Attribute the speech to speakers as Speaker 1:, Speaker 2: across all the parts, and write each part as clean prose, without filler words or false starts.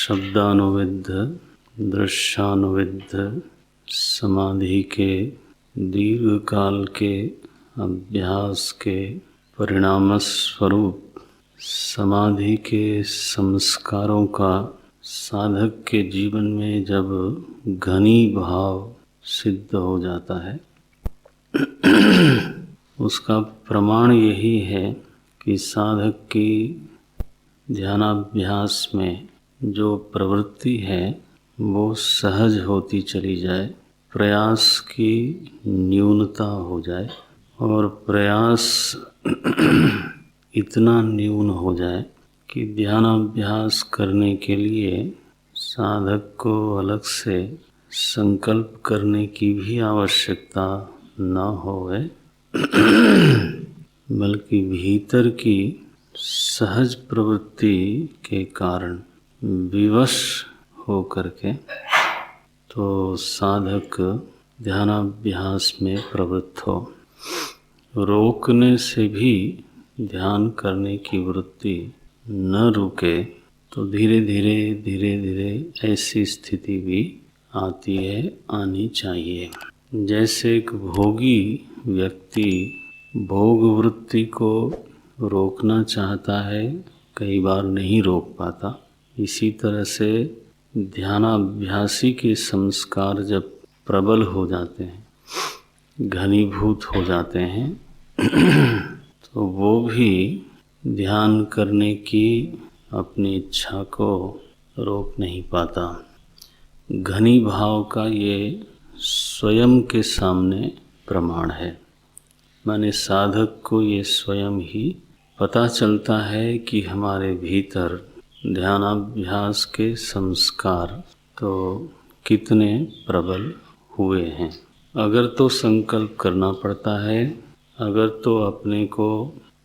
Speaker 1: शब्दानुविद्ध दृश्यानुविद्ध समाधि के दीर्घ काल के अभ्यास के परिणाम स्वरूप समाधि के संस्कारों का साधक के जीवन में जब घनी भाव सिद्ध हो जाता है उसका प्रमाण यही है कि साधक की ध्यानाभ्यास में जो प्रवृत्ति है वो सहज होती चली जाए, प्रयास की न्यूनता हो जाए और प्रयास इतना न्यून हो जाए कि ध्यानाभ्यास करने के लिए साधक को अलग से संकल्प करने की भी आवश्यकता न होवे, बल्कि भीतर की सहज प्रवृत्ति के कारण विवश हो करके तो साधक ध्यानाभ्यास में प्रवृत्त हो। रोकने से भी ध्यान करने की वृत्ति न रुके तो धीरे धीरे ऐसी स्थिति भी आती है, आनी चाहिए। जैसे एक भोगी व्यक्ति भोग वृत्ति को रोकना चाहता है, कई बार नहीं रोक पाता, इसी तरह से ध्यानाभ्यासी के संस्कार जब प्रबल हो जाते हैं, घनीभूत हो जाते हैं तो वो भी ध्यान करने की अपनी इच्छा को रोक नहीं पाता। घनी भाव का ये स्वयं के सामने प्रमाण है, माने साधक को ये स्वयं ही पता चलता है कि हमारे भीतर ध्यानाभ्यास के संस्कार तो कितने प्रबल हुए हैं। अगर तो संकल्प करना पड़ता है, अगर तो अपने को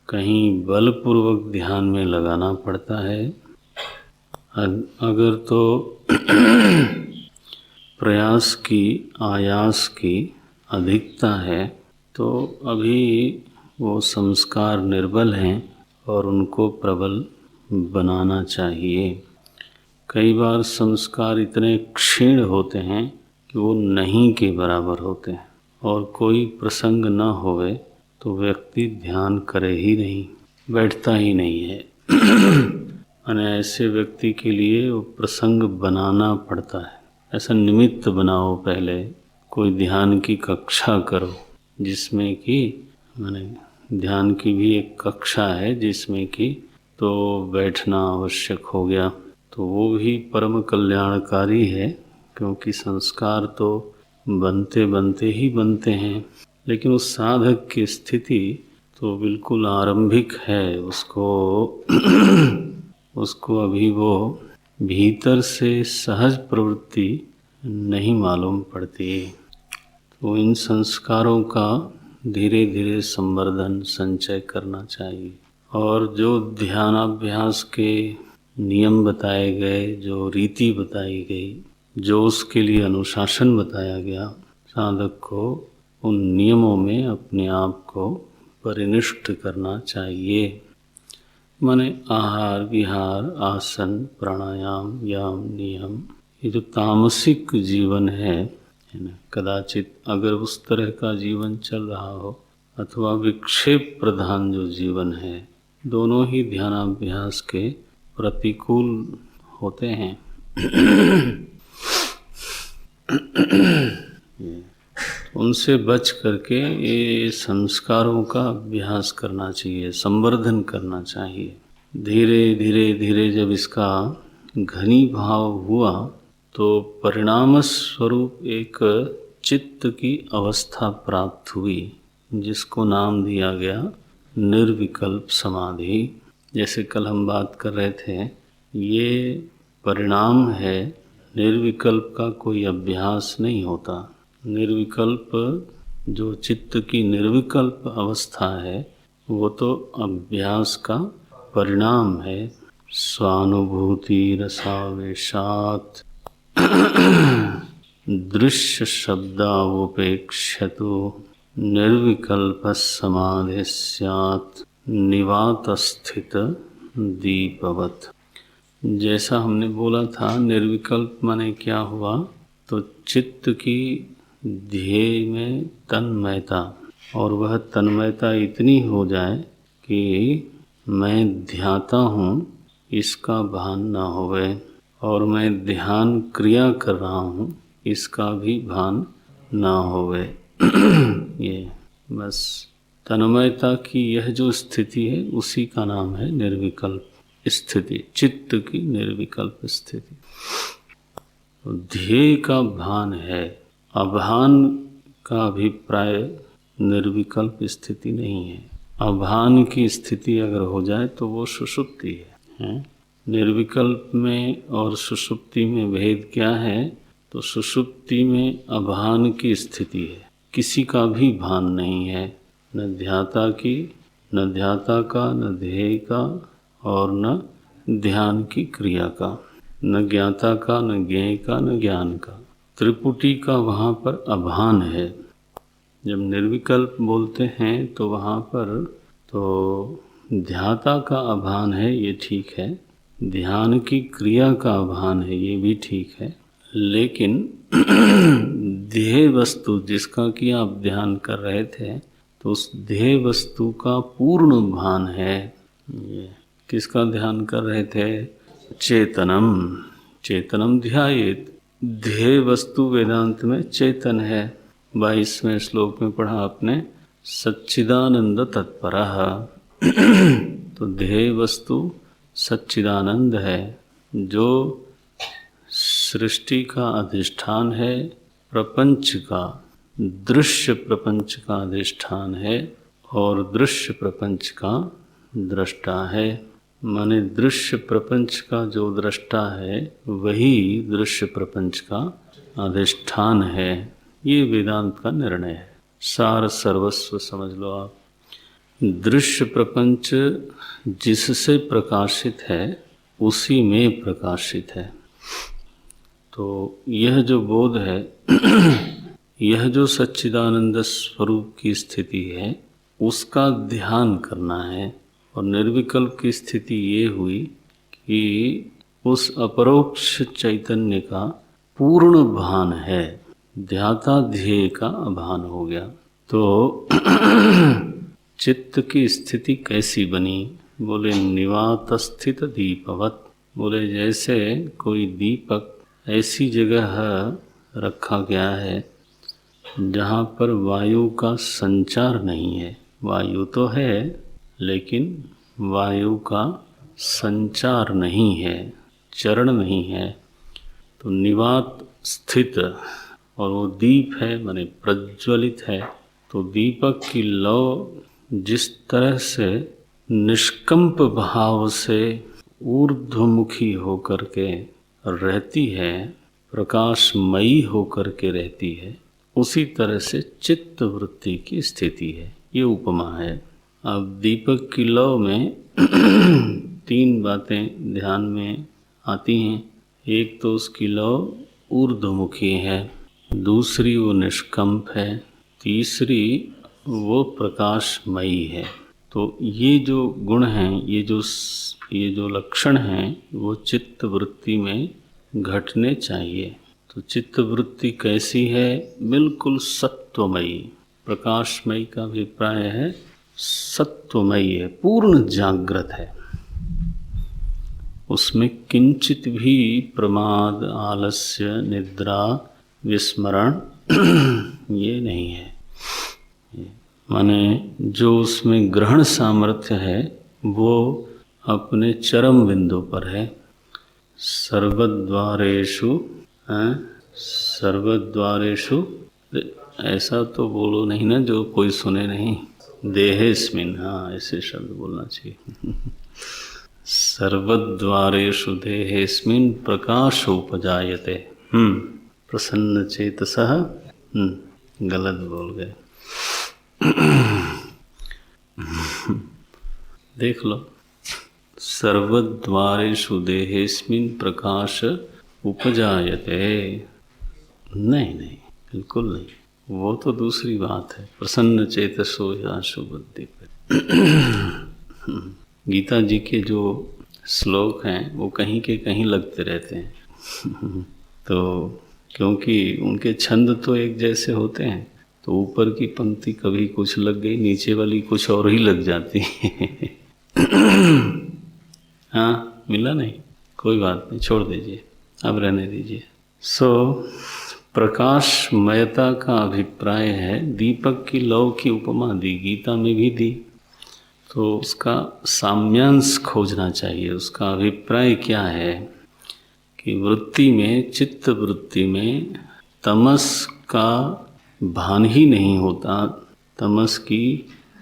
Speaker 1: कहीं बलपूर्वक ध्यान में लगाना पड़ता है, अगर तो प्रयास की आयास की अधिकता है तो अभी वो संस्कार निर्बल हैं और उनको प्रबल बनाना चाहिए। कई बार संस्कार इतने क्षीण होते हैं कि वो नहीं के बराबर होते हैं और कोई प्रसंग न होवे तो व्यक्ति ध्यान करे ही नहीं, बैठता ही नहीं है और ऐसे व्यक्ति के लिए वो प्रसंग बनाना पड़ता है। ऐसा निमित्त बनाओ, पहले कोई ध्यान की कक्षा करो जिसमें कि माने ध्यान की भी एक कक्षा है जिसमें कि तो बैठना आवश्यक हो गया, तो वो भी परम कल्याणकारी है, क्योंकि संस्कार तो बनते बनते ही बनते हैं। लेकिन उस साधक की स्थिति तो बिल्कुल आरंभिक है, उसको अभी वो भीतर से सहज प्रवृत्ति नहीं मालूम पड़ती। तो इन संस्कारों का धीरे धीरे संवर्धन संचय करना चाहिए और जो ध्यानाभ्यास के नियम बताए गए, जो रीति बताई गई, जो उसके लिए अनुशासन बताया गया, साधक को उन नियमों में अपने आप को परिनिष्ठ करना चाहिए। माने आहार विहार आसन प्राणायाम याम नियम, ये जो तामसिक जीवन है ना, कदाचित अगर उस तरह का जीवन चल रहा हो अथवा विक्षेप प्रधान जो जीवन है, दोनों ही ध्यानाभ्यास के प्रतिकूल होते हैं। उनसे बच करके ये संस्कारों का अभ्यास करना चाहिए, संवर्धन करना चाहिए। धीरे धीरे जब इसका घनी भाव हुआ तो परिणाम स्वरूप एक चित्त की अवस्था प्राप्त हुई जिसको नाम दिया गया निर्विकल्प समाधि। जैसे कल हम बात कर रहे थे, ये परिणाम है, निर्विकल्प का कोई अभ्यास नहीं होता। निर्विकल्प जो चित्त की निर्विकल्प अवस्था है वो तो अभ्यास का परिणाम है। स्वानुभूति रसावेशात दृश्य शब्दावुपेक्षतु निर्विकल्प समाधि स्यात् निवात स्थित दीपवत। जैसा हमने बोला था, निर्विकल्प माने क्या हुआ, तो चित्त की ध्येय में तन्मयता, और वह तन्मयता इतनी हो जाए कि मैं ध्याता हूँ इसका भान ना होवे, और मैं ध्यान क्रिया कर रहा हूँ इसका भी भान ना होवे। ये बस तन्मयता की यह जो स्थिति है उसी का नाम है निर्विकल्प स्थिति, चित्त की निर्विकल्प स्थिति। ध्येय का भान है, अभान का अभिप्राय निर्विकल्प स्थिति नहीं है। अभान की स्थिति अगर हो जाए तो वो सुषुप्ति है। निर्विकल्प में और सुषुप्ति में भेद क्या है, तो सुषुप्ति में अभान की स्थिति है, किसी का भी भान नहीं है, न ध्याता की, न ध्याता का, न ध्येय का, और न ध्यान की क्रिया का, न ज्ञाता का, न ज्ञेय का, न ज्ञान का। त्रिपुटी का वहाँ पर अभान है। जब निर्विकल्प बोलते हैं तो वहाँ पर तो ध्याता का अभान है, ये ठीक है, ध्यान की क्रिया का अभान है, ये भी ठीक है, लेकिन ध्येय वस्तु जिसका कि आप ध्यान कर रहे थे, तो उस ध्येय वस्तु का पूर्ण भान है। ये किसका ध्यान कर रहे थे? चेतनम, चेतनम ध्यायेत। ध्येय वस्तु वेदांत में चेतन है। 22वें श्लोक में पढ़ा आपने, सच्चिदानंद तत्परः। तो ध्येय वस्तु सच्चिदानंद है, जो सृष्टि का अधिष्ठान है, प्रपंच का, दृश्य प्रपंच का अधिष्ठान है, और दृश्य प्रपंच का दृष्टा है। माने दृश्य प्रपंच का जो दृष्टा है वही दृश्य प्रपंच का अधिष्ठान है। ये वेदांत का निर्णय है, सार सर्वस्व समझ लो आप। दृश्य प्रपंच जिससे प्रकाशित है उसी में प्रकाशित है। तो यह जो बोध है, यह जो सच्चिदानंद स्वरूप की स्थिति है, उसका ध्यान करना है। और निर्विकल्प की स्थिति ये हुई कि उस अपरोक्ष चैतन्य का पूर्ण भान है, ध्याता ध्येय का अभान हो गया। तो चित्त की स्थिति कैसी बनी? बोले निवात स्थित दीपवत। बोले जैसे कोई दीपक ऐसी जगह रखा गया है जहाँ पर वायु का संचार नहीं है। वायु तो है लेकिन वायु का संचार नहीं है, चरण नहीं है। तो निवात स्थित, और वो दीप है माने प्रज्वलित है। तो दीपक की लौ जिस तरह से निष्कंप भाव से ऊर्ध्वमुखी होकर के रहती है, प्रकाशमयी होकर के रहती है, उसी तरह से चित्त वृत्ति की स्थिति है। ये उपमा है। अब दीपक की लौ में 3 बातें ध्यान में आती हैं। एक तो उसकी लौ ऊर्ध्वमुखी है, दूसरी वो निष्कंप है, तीसरी वो प्रकाशमयी है। तो ये जो गुण हैं, ये जो लक्षण हैं, वो चित्त वृत्ति में घटने चाहिए। तो चित्त वृत्ति कैसी है? बिल्कुल सत्वमयी। प्रकाशमयी का अभिप्राय है सत्वमयी है, पूर्ण जागृत है। उसमें किंचित भी प्रमाद, आलस्य, निद्रा, विस्मरण ये नहीं है। माने जो उसमें ग्रहण सामर्थ्य है वो अपने चरम बिंदु पर है। सर्वद्वारेषु, सर्वद्वारेषु, ऐसा तो बोलो नहीं ना जो कोई सुने नहीं। देहेस्मिन, हाँ ऐसे शब्द बोलना चाहिए। सर्वद्वारेषु देहेस्मिन प्रकाशोपजायते। प्रसन्न चेतसः, गलत बोल गए। देख लो, सर्वद्वारेषु देहेस्मिन प्रकाश उपजायते। नहीं, बिल्कुल नहीं, वो तो दूसरी बात है। प्रसन्न चेतसो याशु बुद्धि। गीता जी के जो श्लोक हैं वो कहीं के कहीं लगते रहते हैं। तो क्योंकि उनके छंद तो एक जैसे होते हैं, तो ऊपर की पंक्ति कभी कुछ लग गई, नीचे वाली कुछ और ही लग जाती है। हाँ, मिला नहीं, कोई बात नहीं, छोड़ दीजिए, अब रहने दीजिए। प्रकाशमयता का अभिप्राय है, दीपक की लौ की उपमा दी, गीता में भी दी, तो उसका साम्यांश खोजना चाहिए। उसका अभिप्राय क्या है कि वृत्ति में, चित्त वृत्ति में तमस का भान ही नहीं होता, तमस की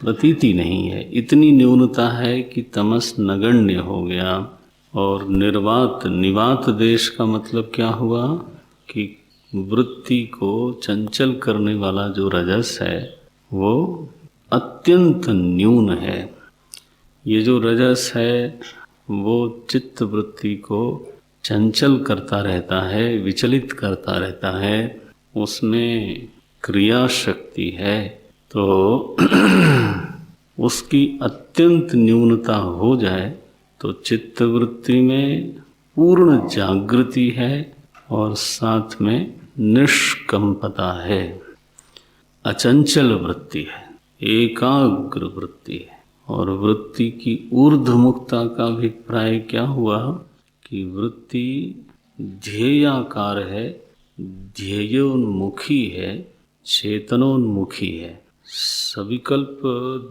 Speaker 1: प्रतीति नहीं है, इतनी न्यूनता है कि तमस नगण्य हो गया। और निर्वात, निवात देश का मतलब क्या हुआ कि वृत्ति को चंचल करने वाला जो रजस है वो अत्यंत न्यून है। ये जो रजस है वो चित्त वृत्ति को चंचल करता रहता है, विचलित करता रहता है, उसमें क्रिया शक्ति है। तो उसकी अत्यंत न्यूनता हो जाए तो चित्त वृत्ति में पूर्ण जागृति है और साथ में निष्कंपता है, अचंचल वृत्ति है, एकाग्र वृत्ति है। और वृत्ति की ऊर्ध्वमुखता का अभिप्राय क्या हुआ कि वृत्ति ध्येयाकार है, ध्येयोन्मुखी है, चेतनोन्मुखी है। सविकल्प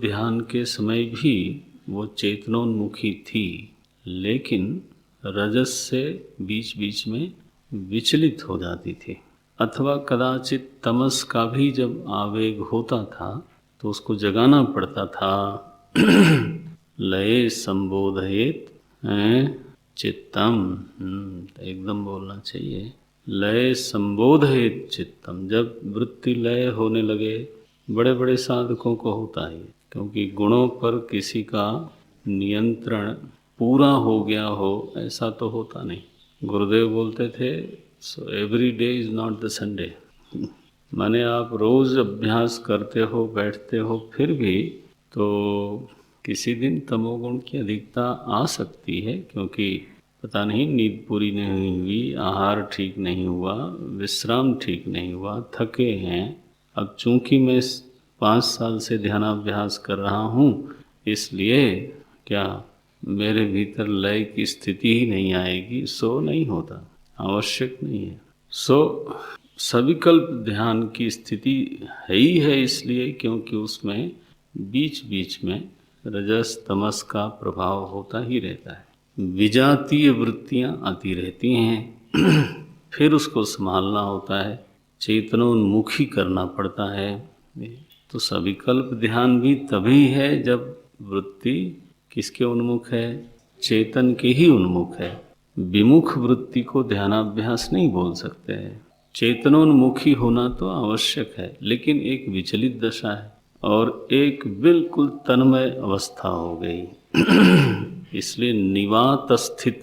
Speaker 1: ध्यान के समय भी वो चेतनोन्मुखी थी, लेकिन रजस से बीच बीच में विचलित हो जाती थी, अथवा कदाचित तमस का भी जब आवेग होता था तो उसको जगाना पड़ता था। लये संबोधयेत चित्तम, एकदम बोलना चाहिए, लय संबोधयेत चित्तम। जब वृत्ति लय होने लगे, बड़े बड़े साधकों को होता है, क्योंकि गुणों पर किसी का नियंत्रण पूरा हो गया हो ऐसा तो होता नहीं। गुरुदेव बोलते थे, so every day is not the Sunday. माने आप रोज़ अभ्यास करते हो, बैठते हो, फिर भी तो किसी दिन तमोगुण की अधिकता आ सकती है, क्योंकि पता नहीं नींद पूरी नहीं हुई, आहार ठीक नहीं हुआ, विश्राम ठीक नहीं हुआ, थके हैं। अब चूंकि मैं 5 साल से ध्यानाभ्यास कर रहा हूँ, इसलिए क्या मेरे भीतर लय की स्थिति ही नहीं आएगी, सो नहीं होता, आवश्यक नहीं है। सविकल्प ध्यान की स्थिति है ही है, इसलिए क्योंकि उसमें बीच बीच में रजस तमस का प्रभाव होता ही रहता है, विजातीय वृत्तियां आती रहती हैं। फिर उसको संभालना होता है, चेतनोन्मुखी करना पड़ता है। तो सविकल्प ध्यान भी तभी है जब वृत्ति किसके उन्मुख है, चेतन के ही उन्मुख है। विमुख वृत्ति को ध्यानाभ्यास नहीं बोल सकते हैं। चेतनोन्मुखी होना तो आवश्यक है, लेकिन एक विचलित दशा है और एक बिल्कुल तन्मय अवस्था हो गई। इसलिए निवात स्थित,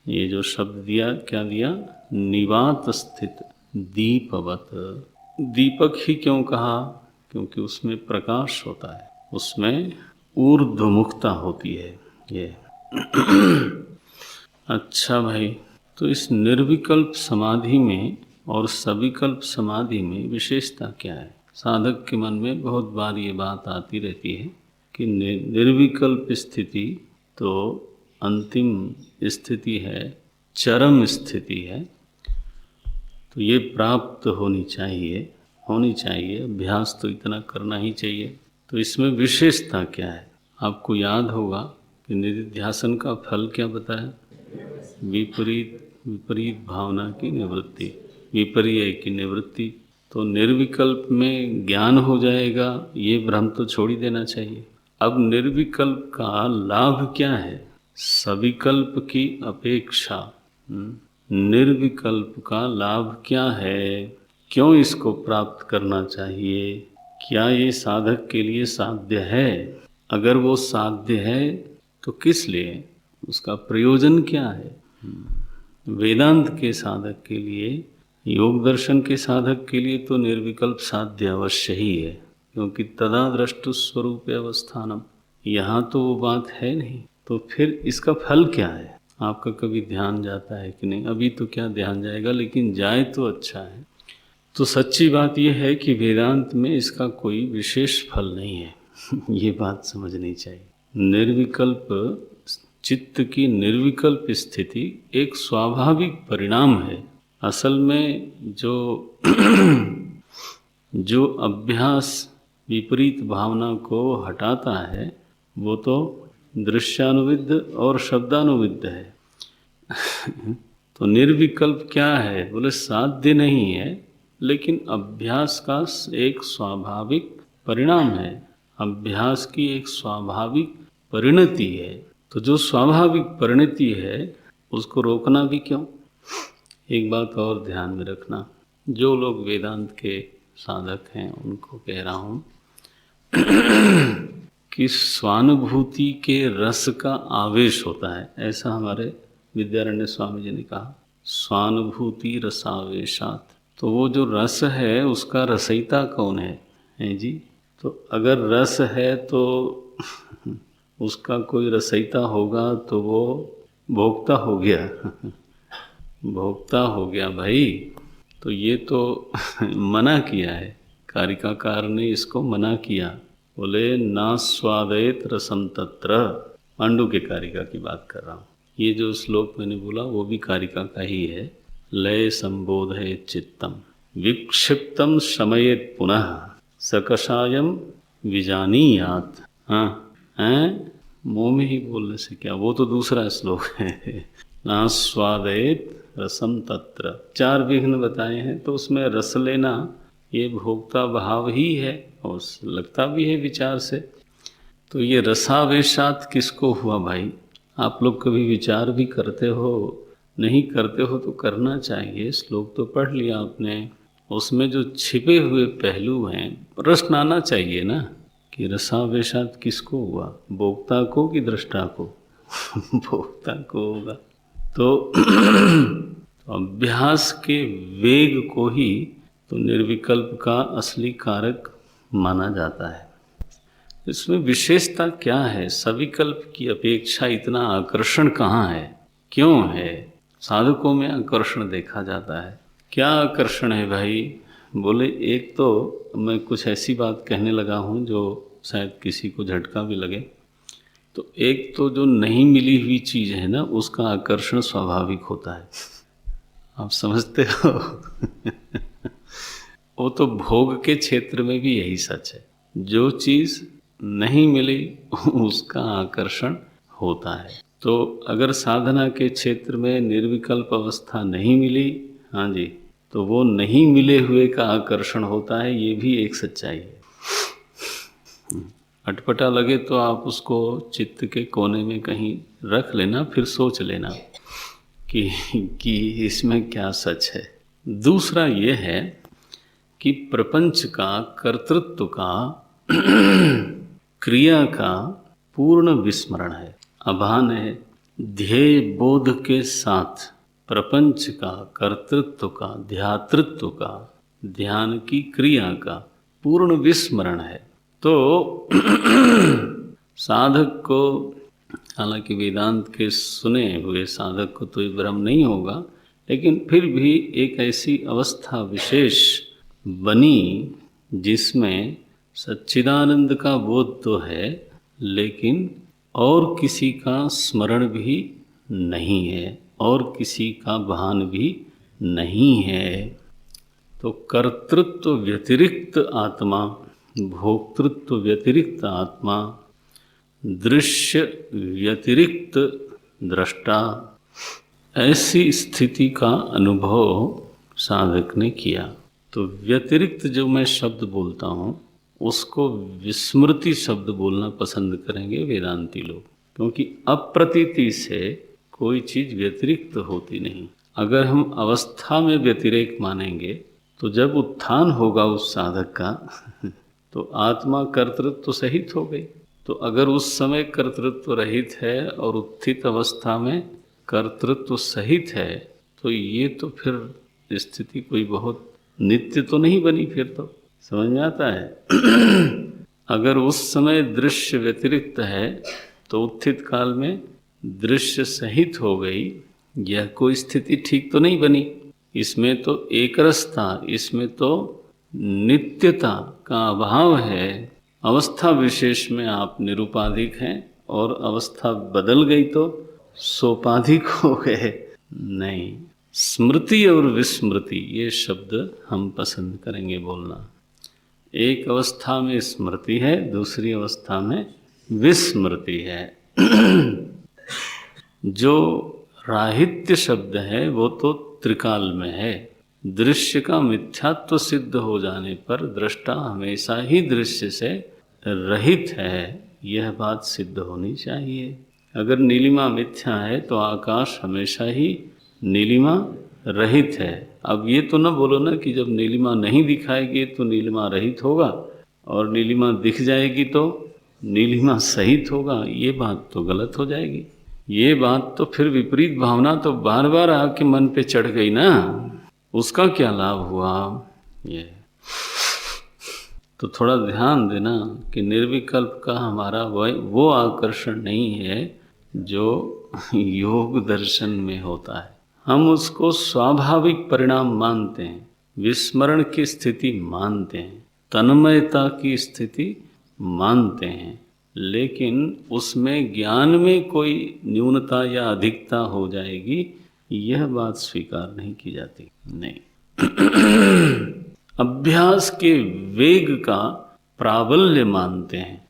Speaker 1: ये जो शब्द दिया, क्या दिया, निवात स्थित दीपवत। दीपक ही क्यों कहा, क्योंकि उसमें प्रकाश होता है, उसमें ऊर्ध्वमुखता होती है ये। अच्छा भाई, तो इस निर्विकल्प समाधि में और सविकल्प समाधि में विशेषता क्या है? साधक के मन में बहुत बार ये बात आती रहती है कि निर्विकल्प स्थिति तो अंतिम स्थिति है, चरम स्थिति है, तो ये प्राप्त होनी चाहिए, अभ्यास तो इतना करना ही चाहिए। तो इसमें विशेषता क्या है? आपको याद होगा कि निधिध्यासन का फल क्या बताया? विपरीत भावना की निवृत्ति, विपर्य की निवृत्ति। तो निर्विकल्प में ज्ञान हो जाएगा, ये भ्रम तो छोड़ ही देना चाहिए। अब निर्विकल्प का लाभ क्या है? सविकल्प की अपेक्षा निर्विकल्प का लाभ क्या है? क्यों इसको प्राप्त करना चाहिए? क्या ये साधक के लिए साध्य है? अगर वो साध्य है तो किस लिए, उसका प्रयोजन क्या है? वेदांत के साधक के लिए, योग दर्शन के साधक के लिए तो निर्विकल्प साध्य अवश्य ही है, क्योंकि तदा द्रष्टु स्वरूप अवस्थानम, यहाँ तो वो बात है नहीं। तो फिर इसका फल क्या है? आपका कभी ध्यान जाता है कि नहीं? अभी तो क्या ध्यान जाएगा, लेकिन जाए तो अच्छा है। तो सच्ची बात यह है कि वेदांत में इसका कोई विशेष फल नहीं है। ये बात समझनी चाहिए। निर्विकल्प चित्त की निर्विकल्प स्थिति एक स्वाभाविक परिणाम है। असल में जो अभ्यास विपरीत भावना को हटाता है वो तो दृश्यानुविद्ध और शब्दानुविद्ध है। तो निर्विकल्प क्या है? बोले साध्य नहीं है, लेकिन अभ्यास का एक स्वाभाविक परिणाम है, अभ्यास की एक स्वाभाविक परिणति है। तो जो स्वाभाविक परिणति है उसको रोकना भी क्यों? एक बात और ध्यान में रखना, जो लोग वेदांत के साधक हैं उनको कह रहा हूँ कि स्वानुभूति के रस का आवेश होता है, ऐसा हमारे विद्यारण्य स्वामी जी ने कहा, स्वानुभूति रसावेशात। तो वो जो रस है उसका रसयिता कौन है जी? तो अगर रस है तो उसका कोई रसयिता होगा तो वो भोक्ता हो गया। भोक्ता हो गया भाई। तो ये तो मना किया है, कारिकाकार ने इसको मना किया। बोले ना स्वादयत रसम तत्र, पांडु के कारिका की बात कर रहा हूँ। ये जो श्लोक मैंने बोला वो भी कारिका का ही है। लय संबोधयेत् चित्तम विक्षिप्तम शमयेत् पुनः सकषायम विजानीयात्। हाँ हैं, मुँह में ही बोलने से क्या, वो तो दूसरा श्लोक है। ना स्वादयेत् रसम तत्र, 4 विघ्न बताए हैं, तो उसमें रस लेना ये भोक्ता भाव ही है और लगता भी है विचार से। तो ये रसावेशात किसको हुआ भाई? आप लोग कभी विचार भी करते हो? नहीं करते हो तो करना चाहिए। श्लोक तो पढ़ लिया आपने, उसमें जो छिपे हुए पहलू हैं प्रश्न आना चाहिए ना कि रसावेशात किसको हुआ, भोक्ता को कि दृष्टा को? भोक्ता को होगा। तो अभ्यास के वेग को ही तो निर्विकल्प का असली कारक माना जाता है। इसमें विशेषता क्या है? सविकल्प की अपेक्षा इतना आकर्षण कहाँ है? क्यों है साधकों में आकर्षण देखा जाता है? क्या आकर्षण है भाई? बोले एक तो मैं कुछ ऐसी बात कहने लगा हूँ जो शायद किसी को झटका भी लगे। तो एक तो जो नहीं मिली हुई चीज़ है ना, उसका आकर्षण स्वाभाविक होता है। आप समझते हो? वो तो भोग के क्षेत्र में भी यही सच है। जो चीज़ नहीं मिली उसका आकर्षण होता है। तो अगर साधना के क्षेत्र में निर्विकल्प अवस्था नहीं मिली, हाँ जी, तो वो नहीं मिले हुए का आकर्षण होता है। ये भी एक सच्चाई है। अटपटा लगे तो आप उसको चित्त के कोने में कहीं रख लेना, फिर सोच लेना कि इसमें क्या सच है। दूसरा ये है कि प्रपंच का, कर्तृत्व का, क्रिया का पूर्ण विस्मरण है, अभान है। ध्येय बोध के साथ प्रपंच का, कर्तृत्व का, ध्यातृत्व का, ध्यान की क्रिया का पूर्ण विस्मरण है। तो साधक को, हालांकि वेदांत के सुने हुए साधक को तो ये भ्रम नहीं होगा, लेकिन फिर भी एक ऐसी अवस्था विशेष बनी जिसमें सच्चिदानंद का बोध तो है, लेकिन और किसी का स्मरण भी नहीं है और किसी का भान भी नहीं है। तो कर्तृत्व व्यतिरिक्त आत्मा, भोक्तृत्व व्यतिरिक्त आत्मा, दृश्य व्यतिरिक्त दृष्टा, ऐसी स्थिति का अनुभव साधक ने किया। तो व्यतिरिक्त जो मैं शब्द बोलता हूँ उसको विस्मृति शब्द बोलना पसंद करेंगे वेदांती लोग, क्योंकि अप्रतीति से कोई चीज़ व्यतिरिक्त होती नहीं। अगर हम अवस्था में व्यतिरेक मानेंगे तो जब उत्थान होगा उस साधक का तो आत्मा कर्तृत्व सहित हो गई। तो अगर उस समय कर्तृत्व रहित है और उत्थित अवस्था में कर्तृत्व सहित है, तो ये तो फिर स्थिति कोई बहुत नित्य तो नहीं बनी। फिर तो समझ में आता है। अगर उस समय दृश्य व्यतिरिक्त है तो उत्थित काल में दृश्य सहित हो गई, यह कोई स्थिति ठीक तो नहीं बनी। इसमें तो एकरसता, इसमें तो नित्यता का अभाव है। अवस्था विशेष में आप निरुपाधिक हैं और अवस्था बदल गई तो सोपाधिक हो गए। नहीं, स्मृति और विस्मृति ये शब्द हम पसंद करेंगे बोलना। एक अवस्था में स्मृति है, दूसरी अवस्था में विस्मृति है। जो राहित्य शब्द है वो तो त्रिकाल में है। दृश्य का मिथ्यात्व सिद्ध हो जाने पर दृष्टा हमेशा ही दृश्य से रहित है, यह बात सिद्ध होनी चाहिए। अगर नीलिमा मिथ्या है तो आकाश हमेशा ही नीलिमा रहित है। अब ये तो न बोलो ना कि जब नीलिमा नहीं दिखाएगी तो नीलिमा रहित होगा और नीलिमा दिख जाएगी तो नीलिमा सहित होगा, ये बात तो गलत हो जाएगी। ये बात तो फिर विपरीत भावना तो बार बार आके मन पे चढ़ गई ना, उसका क्या लाभ हुआ। ये तो थोड़ा ध्यान देना कि निर्विकल्प का हमारा वो आकर्षण नहीं है जो योग दर्शन में होता है। हम उसको स्वाभाविक परिणाम मानते हैं, विस्मरण की स्थिति मानते हैं, तन्मयता की स्थिति मानते हैं, लेकिन उसमें ज्ञान में कोई न्यूनता या अधिकता हो जाएगी, यह बात स्वीकार नहीं की जाती। नहीं। अभ्यास के वेग का प्राबल्य मानते हैं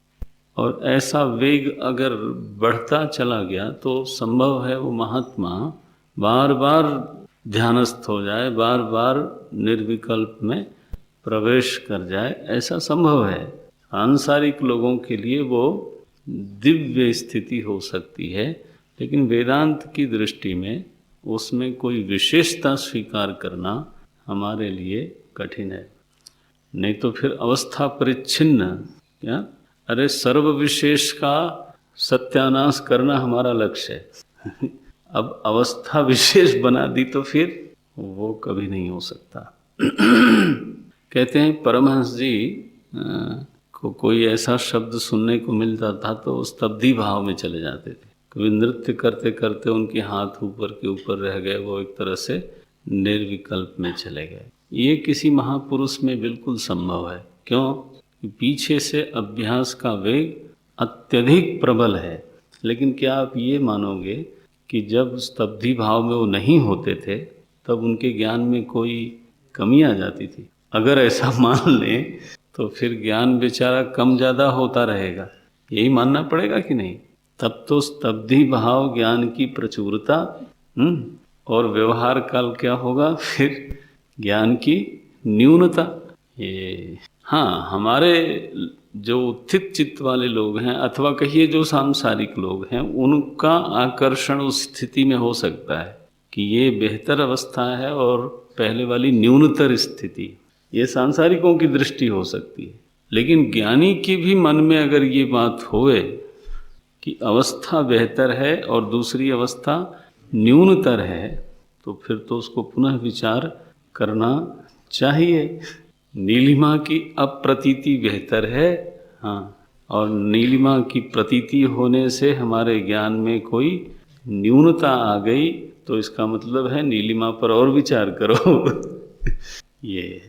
Speaker 1: और ऐसा वेग अगर बढ़ता चला गया तो संभव है वो महात्मा बार बार ध्यानस्थ हो जाए, बार बार निर्विकल्प में प्रवेश कर जाए, ऐसा संभव है। सांसारिक लोगों के लिए वो दिव्य स्थिति हो सकती है, लेकिन वेदांत की दृष्टि में उसमें कोई विशेषता स्वीकार करना हमारे लिए कठिन है। नहीं तो फिर अवस्था परिच्छिन्न, क्या अरे सर्व विशेष का सत्यानाश करना हमारा लक्ष्य है। अब अवस्था विशेष बना दी तो फिर वो कभी नहीं हो सकता। कहते हैं परमहंस जी को कोई ऐसा शब्द सुनने को मिलता था तो स्तब्धि भाव में चले जाते थे। कभी नृत्य करते करते उनके हाथ ऊपर के ऊपर रह गए, वो एक तरह से निर्विकल्प में चले गए। ये किसी महापुरुष में बिल्कुल संभव है। क्यों? पीछे से अभ्यास का वेग अत्यधिक प्रबल है। लेकिन क्या आप ये मानोगे कि जब स्तब्धि भाव में वो नहीं होते थे तब उनके ज्ञान में कोई कमी आ जाती थी? अगर ऐसा मान लें तो फिर ज्ञान बेचारा कम ज़्यादा होता रहेगा, यही मानना पड़ेगा कि नहीं? तब तो स्तब्धि भाव ज्ञान की प्रचुरता और व्यवहार काल क्या होगा? फिर ज्ञान की न्यूनता। ये हाँ, हमारे जो उत्थित चित्त वाले लोग हैं अथवा कहिए जो सांसारिक लोग हैं, उनका आकर्षण उस स्थिति में हो सकता है कि ये बेहतर अवस्था है और पहले वाली न्यूनतर स्थिति, ये सांसारिकों की दृष्टि हो सकती है। लेकिन ज्ञानी के भी मन में अगर ये बात होए कि अवस्था बेहतर है और दूसरी अवस्था न्यूनतर है, तो फिर तो उसको पुनः विचार करना चाहिए। नीलिमा की अप्रतीति बेहतर है, हाँ, और नीलिमा की प्रतीति होने से हमारे ज्ञान में कोई न्यूनता आ गई तो इसका मतलब है नीलिमा पर और विचार करो। ये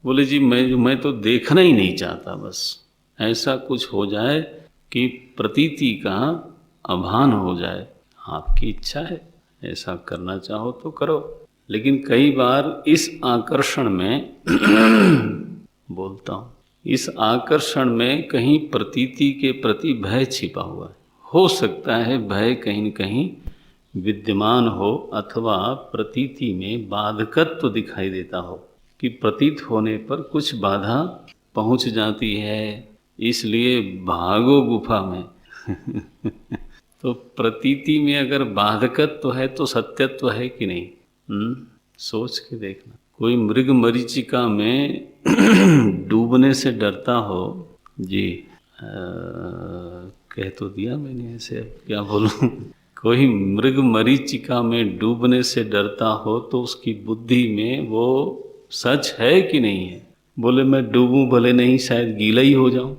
Speaker 1: बोले जी मैं तो देखना ही नहीं चाहता, बस ऐसा कुछ हो जाए कि प्रतीति का अभान हो जाए। आपकी इच्छा है, ऐसा करना चाहो तो करो। लेकिन कई बार इस आकर्षण में बोलता हूँ, इस आकर्षण में कहीं प्रतीति के प्रति भय छिपा हुआ है। हो सकता है भय कहीं न कहीं विद्यमान हो अथवा प्रतीति में बाधकत्व दिखाई देता हो कि प्रतीत होने पर कुछ बाधा पहुँच जाती है, इसलिए भागो गुफा में। तो प्रतीति में अगर बाधकत्व है तो सत्यत्व है कि नहीं? सोच के देखना। कोई मृग मरीचिका में डूबने से डरता हो जी, कह तो दिया मैंने, ऐसे अब क्या बोलूं। कोई मृग मरीचिका में डूबने से डरता हो तो उसकी बुद्धि में वो सच है कि नहीं है? बोले मैं डूबूं भले नहीं, शायद गीला ही हो जाऊं।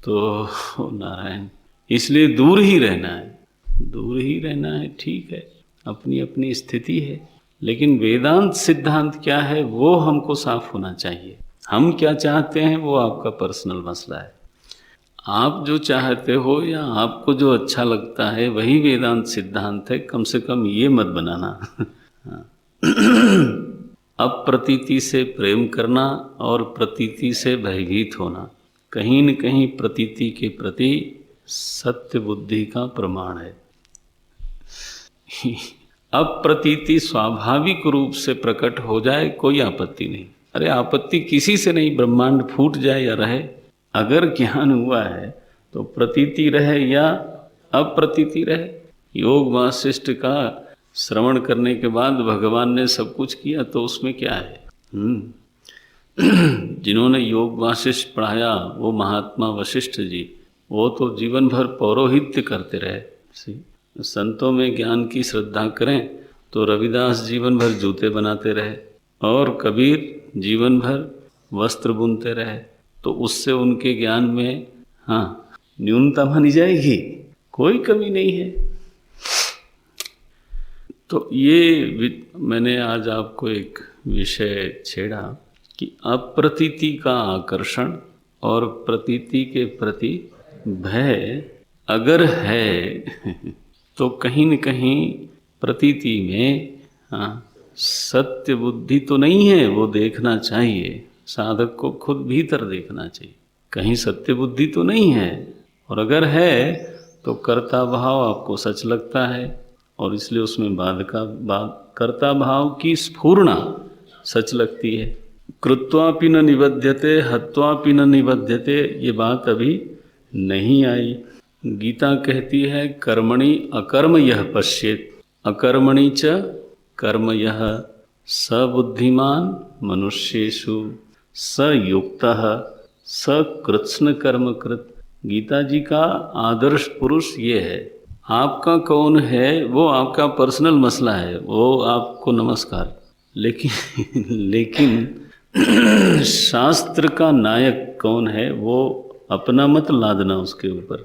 Speaker 1: तो नारायण, इसलिए दूर ही रहना है, दूर ही रहना है, ठीक है, अपनी अपनी स्थिति है। लेकिन वेदांत सिद्धांत क्या है वो हमको साफ होना चाहिए। हम क्या चाहते हैं वो आपका पर्सनल मसला है। आप जो चाहते हो या आपको जो अच्छा लगता है वही वेदांत सिद्धांत है, कम से कम ये मत बनाना। हाँ। अप्रतीति से प्रेम करना और प्रतीति से भयभीत होना कहीं न कहीं प्रतीति के प्रति सत्य बुद्धि का प्रमाण है। अप्रतीति स्वाभाविक रूप से प्रकट हो जाए कोई आपत्ति नहीं। अरे आपत्ति किसी से नहीं, ब्रह्मांड फूट जाए या रहे, अगर ज्ञान हुआ है तो प्रतीति रहे या अप्रतीति रहे। योग वासिष्ठ का श्रवण करने के बाद भगवान ने सब कुछ किया तो उसमें क्या है। जिन्होंने योग वासिष्ठ पढ़ाया वो महात्मा वशिष्ठ जी, वो तो जीवन भर पौरोहित्य करते रहे। संतों में ज्ञान की श्रद्धा करें तो रविदास जीवन भर जूते बनाते रहे और कबीर जीवन भर वस्त्र बुनते रहे, तो उससे उनके ज्ञान में न्यूनता मानी जाएगी, कोई कमी नहीं है। तो ये मैंने आज आपको एक विषय छेड़ा कि अप्रतीति का आकर्षण और प्रतीति के प्रति भय अगर है तो कहीं न कहीं प्रतीति में सत्य बुद्धि तो नहीं है, वो देखना चाहिए। साधक को खुद भीतर देखना चाहिए, कहीं सत्य बुद्धि तो नहीं है। और अगर है तो कर्ता भाव आपको सच लगता है और इसलिए उसमें कर्ता भाव की स्फुरना सच लगती है। कृत्वापि न निबध्यते हत्वापि न निबध्यते, ये बात अभी नहीं आई। गीता कहती है कर्मणि अकर्म यह पश्येत अकर्मणि च कर्म यह स बुद्धिमान मनुष्येषु स युक्तः स कृत्स्न कर्म कृत। गीता जी का आदर्श पुरुष ये है। आपका कौन है वो आपका पर्सनल मसला है, वो आपको नमस्कार, लेकिन शास्त्र का नायक कौन है वो अपना मत लादना उसके ऊपर।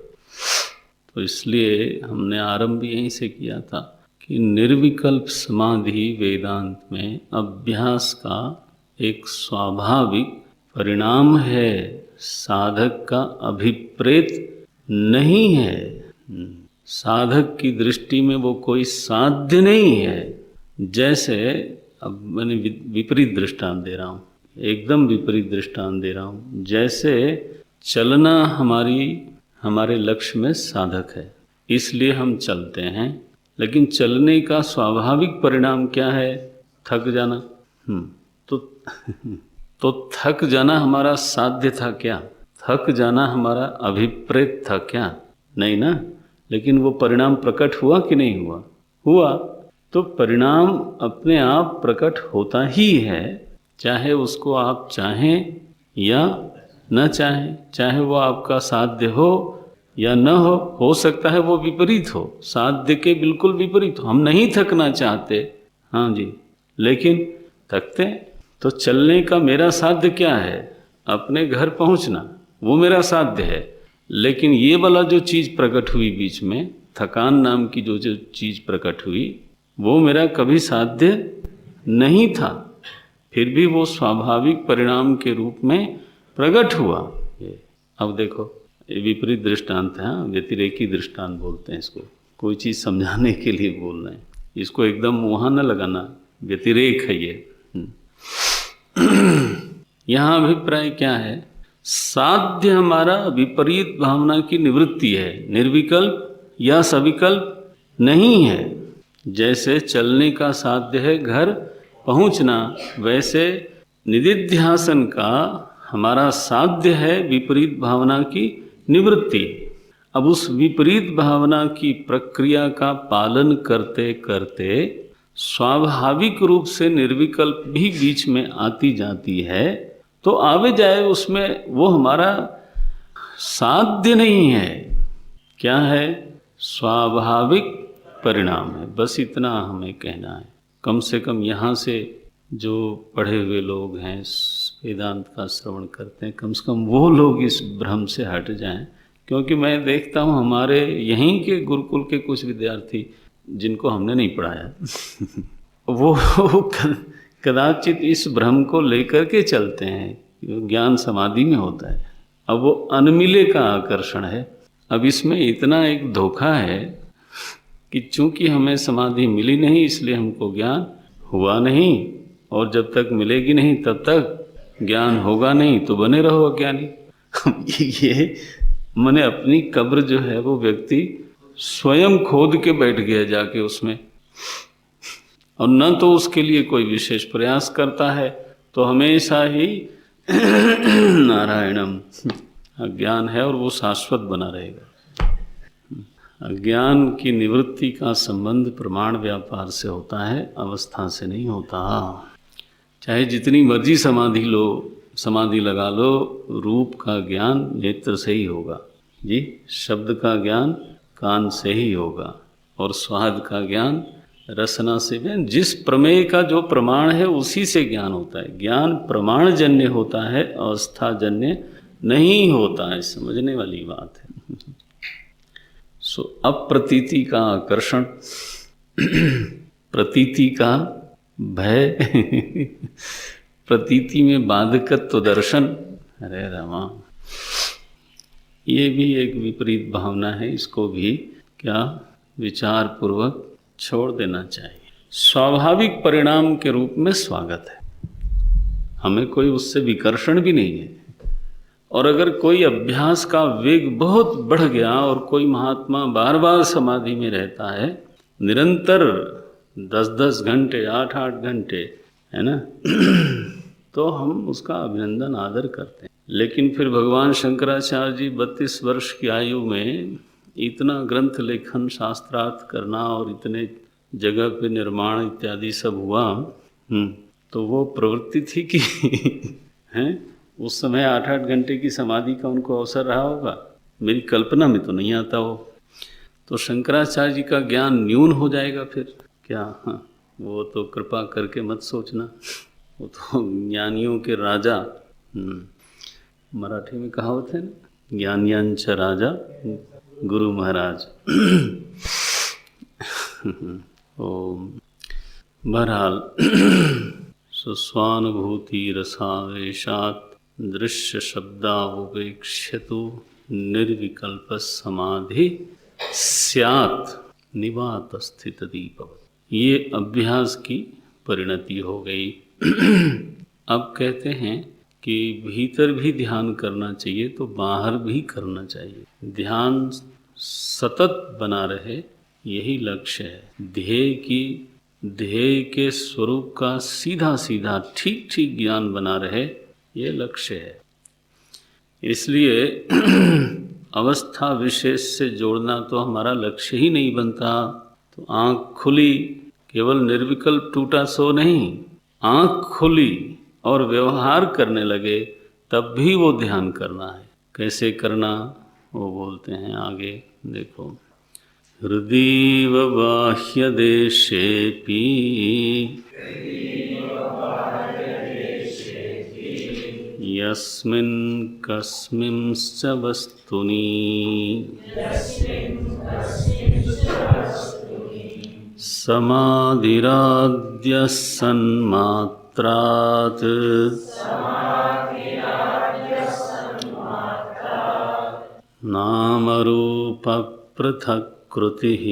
Speaker 1: तो इसलिए हमने आरंभ यहीं से किया था कि निर्विकल्प समाधि वेदांत में अभ्यास का एक स्वाभाविक परिणाम है, साधक का अभिप्रेत नहीं है। साधक की दृष्टि में वो कोई साध्य नहीं है। जैसे अब मैंने विपरीत दृष्टांत दे रहा हूँ, एकदम विपरीत दृष्टांत दे रहा हूँ। जैसे चलना हमारे लक्ष्य में साधक है, इसलिए हम चलते हैं, लेकिन चलने का स्वाभाविक परिणाम क्या है? थक जाना। तो थक जाना हमारा साध्य था क्या? थक जाना हमारा अभिप्रेत था क्या? नहीं ना। लेकिन वो परिणाम प्रकट हुआ कि नहीं हुआ? हुआ। तो परिणाम अपने आप प्रकट होता ही है, चाहे उसको आप चाहें या न चाहें, चाहे वो आपका साध्य हो या न हो सकता है वो विपरीत हो, साध्य के बिल्कुल विपरीत हो। हम नहीं थकना चाहते, हाँ जी, लेकिन थकते हैं। तो चलने का मेरा साध्य क्या है? अपने घर पहुंचना, वो मेरा साध्य है। लेकिन ये वाला जो चीज़ प्रकट हुई बीच में, थकान नाम की जो चीज़ प्रकट हुई, वो मेरा कभी साध्य नहीं था, फिर भी वो स्वाभाविक परिणाम के रूप में प्रकट हुआ। अब देखो, ये विपरीत दृष्टांत है, व्यतिरेकी दृष्टांत बोलते हैं इसको। कोई चीज़ समझाने के लिए बोल रहे हैं, इसको एकदम वहाँ न लगाना, व्यतिरेक है ये। यहाँ अभिप्राय क्या है? साध्य हमारा विपरीत भावना की निवृत्ति है, निर्विकल्प या सविकल्प नहीं है। जैसे चलने का साध्य है घर पहुँचना, वैसे निदिध्यासन का हमारा साध्य है विपरीत भावना की निवृत्ति। अब उस विपरीत भावना की प्रक्रिया का पालन करते करते स्वाभाविक रूप से निर्विकल्प भी बीच में आती जाती है, तो आवे जाए उसमें वो हमारा साध्य नहीं है। क्या है? स्वाभाविक परिणाम है। बस इतना हमें कहना है। कम से कम यहाँ से जो पढ़े हुए लोग हैं, वेदांत का श्रवण करते हैं, कम से कम वो लोग इस भ्रम से हट जाएं क्योंकि मैं देखता हूँ हमारे यहीं के गुरुकुल के कुछ विद्यार्थी जिनको हमने नहीं पढ़ाया वो कदाचित इस भ्रम को लेकर के चलते हैं ज्ञान समाधि में होता है। अब वो अनमिले का आकर्षण है। अब इसमें इतना एक धोखा है कि चूंकि हमें समाधि मिली नहीं इसलिए हमको ज्ञान हुआ नहीं, और जब तक मिलेगी नहीं तब तक ज्ञान होगा नहीं, तो बने रहो अज्ञानी। ये मैंने अपनी कब्र जो है वो व्यक्ति स्वयं खोद के बैठ गया जाके उसमें, और न तो उसके लिए कोई विशेष प्रयास करता है, तो हमेशा ही नारायणम अज्ञान है और वो शाश्वत बना रहेगा। अज्ञान की निवृत्ति का संबंध प्रमाण व्यापार से होता है, अवस्था से नहीं होता। चाहे जितनी मर्जी समाधि लो, समाधि लगा लो, रूप का ज्ञान नेत्र से ही होगा जी, शब्द का ज्ञान कान से ही होगा, और स्वाद का ज्ञान रसना से। जिस प्रमेय का जो प्रमाण है उसी से ज्ञान होता है। ज्ञान प्रमाण जन्य होता है, अवस्था जन्य नहीं होता है। समझने वाली बात है। सो अप्रतीति का आकर्षण, प्रतीति का भय, प्रतीति में बाधकत्व दर्शन, अरे रामा, ये भी एक विपरीत भावना है। इसको भी क्या विचार पूर्वक छोड़ देना चाहिए। स्वाभाविक परिणाम के रूप में स्वागत है, हमें कोई उससे विकर्षण भी नहीं है। और अगर कोई अभ्यास का वेग बहुत बढ़ गया और कोई महात्मा बार बार समाधि में रहता है, निरंतर 10-10 घंटे 8-8 घंटे, है ना, तो हम उसका अभिनंदन आदर करते हैं। लेकिन फिर भगवान शंकराचार्य जी 32 वर्ष की आयु में इतना ग्रंथ लेखन, शास्त्रार्थ करना और इतने जगह पे निर्माण इत्यादि सब हुआ, तो वो प्रवृत्ति थी कि हैं उस समय 8-8 घंटे की समाधि का उनको अवसर रहा होगा। मेरी कल्पना में तो नहीं आता हो। तो शंकराचार्य जी का ज्ञान न्यून हो जाएगा फिर क्या? हाँ, वो तो कृपा करके मत सोचना, वो तो ज्ञानियों के राजा, मराठी में कहावत है ना, ज्ञानियांच राजा गुरु महाराज। ओम। बहरहाल स्वानुभूति रसावेशात दृश्य शब्दावुपेक्ष्यतु निर्विकल्प समाधि स्यात् निवात स्थित दीपवत्। ये अभ्यास की परिणति हो गई। अब कहते हैं कि भीतर भी ध्यान करना चाहिए तो बाहर भी करना चाहिए। ध्यान सतत बना रहे, यही लक्ष्य है। ध्येय के स्वरूप का सीधा सीधा ठीक ठीक ज्ञान बना रहे, ये लक्ष्य है। इसलिए अवस्था विशेष से जोड़ना तो हमारा लक्ष्य ही नहीं बनता। तो आँख खुली, केवल निर्विकल्प टूटा सो नहीं, आँख खुली और व्यवहार करने लगे, तब भी वो ध्यान करना है। कैसे करना वो बोलते हैं आगे, देखो। हृदीव बाह्य देशेपि यस्मिन् कस्मिंश्च वस्तुनि समाधिराद्य सन्मात्रात् नामरूप पृथक्कृतिः।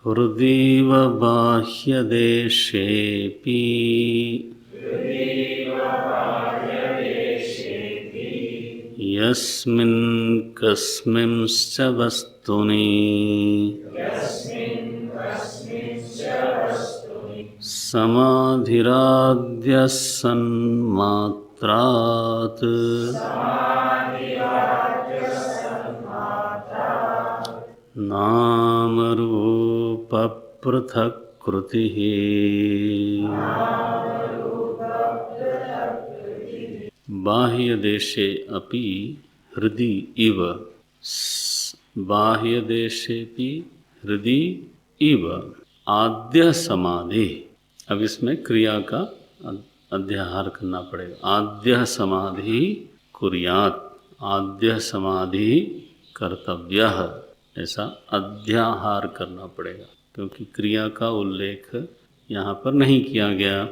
Speaker 1: हृदीव बाह्य देशेपि यस्मिन् कस्मिंश्च वस्तुनि समाधिराद्य सन्मात्रात् नामरूप पृथक्कृतिः। बाह्य देशे अपि हृदि इव, बाह्य देशेपि हृदि इव आद्य समाधि। अब इसमें क्रिया का अध्याहार करना पड़ेगा। आद्य समाधि कुर्यात्, आद्य समाधि कर्तव्यः, ऐसा अध्याहार करना पड़ेगा, क्योंकि क्रिया का उल्लेख यहाँ पर नहीं किया गया।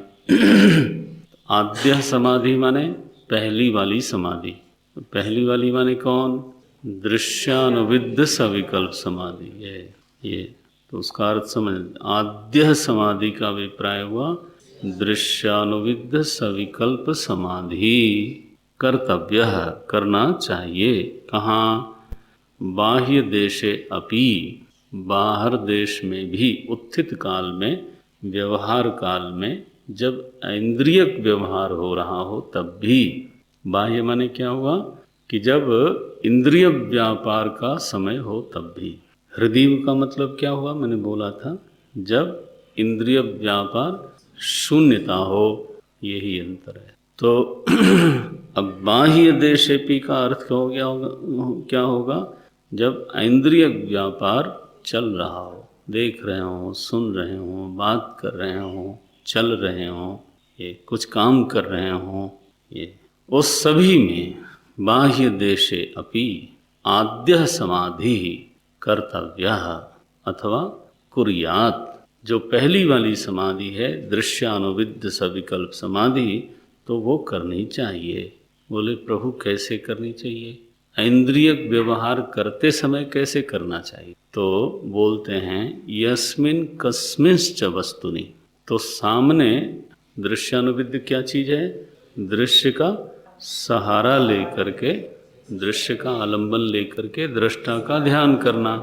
Speaker 1: आद्य समाधि माने पहली वाली समाधि। पहली वाली माने कौन? दृश्यानुविद्ध सविकल्प समाधि। ये तो उसका अर्थ समझ। आद्य समाधि का अभिप्राय हुआ दृश्यानुविद्ध सविकल्प समाधि कर्तव्य, करना चाहिए। कहाँ? बाह्य देशे अपि, बाहर देश में भी, उत्थित काल में, व्यवहार काल में, जब इंद्रियक व्यवहार हो रहा हो तब भी। बाह्य माने क्या हुआ कि जब इंद्रिय व्यापार का समय हो तब भी। हृदय का मतलब क्या हुआ? मैंने बोला था जब इंद्रिय व्यापार शून्यता हो, यही अंतर है। तो अब बाह्य देशेपि का अर्थ हो गया होगा, क्या होगा? जब इंद्रिय व्यापार चल रहा हो, देख रहे हो, सुन रहे हो, बात कर रहे हो, चल रहे हो, ये कुछ काम कर रहे हो, ये उस सभी में बाह्य देशे अपि आद्य समाधि कर्तव्यः अथवा कुर्यात्। जो पहली वाली समाधि है दृश्यानुविद्ध सविकल्प समाधि, तो वो करनी चाहिए। बोले प्रभु कैसे करनी चाहिए? इंद्रिय व्यवहार करते समय कैसे करना चाहिए? तो बोलते हैं यस्मिन कस्मिंश्च वस्तुनि। तो सामने दृश्यानुविद्ध क्या चीज है? दृश्य का सहारा लेकर के, दृश्य का आलंबन लेकर के दृष्टा का ध्यान करना।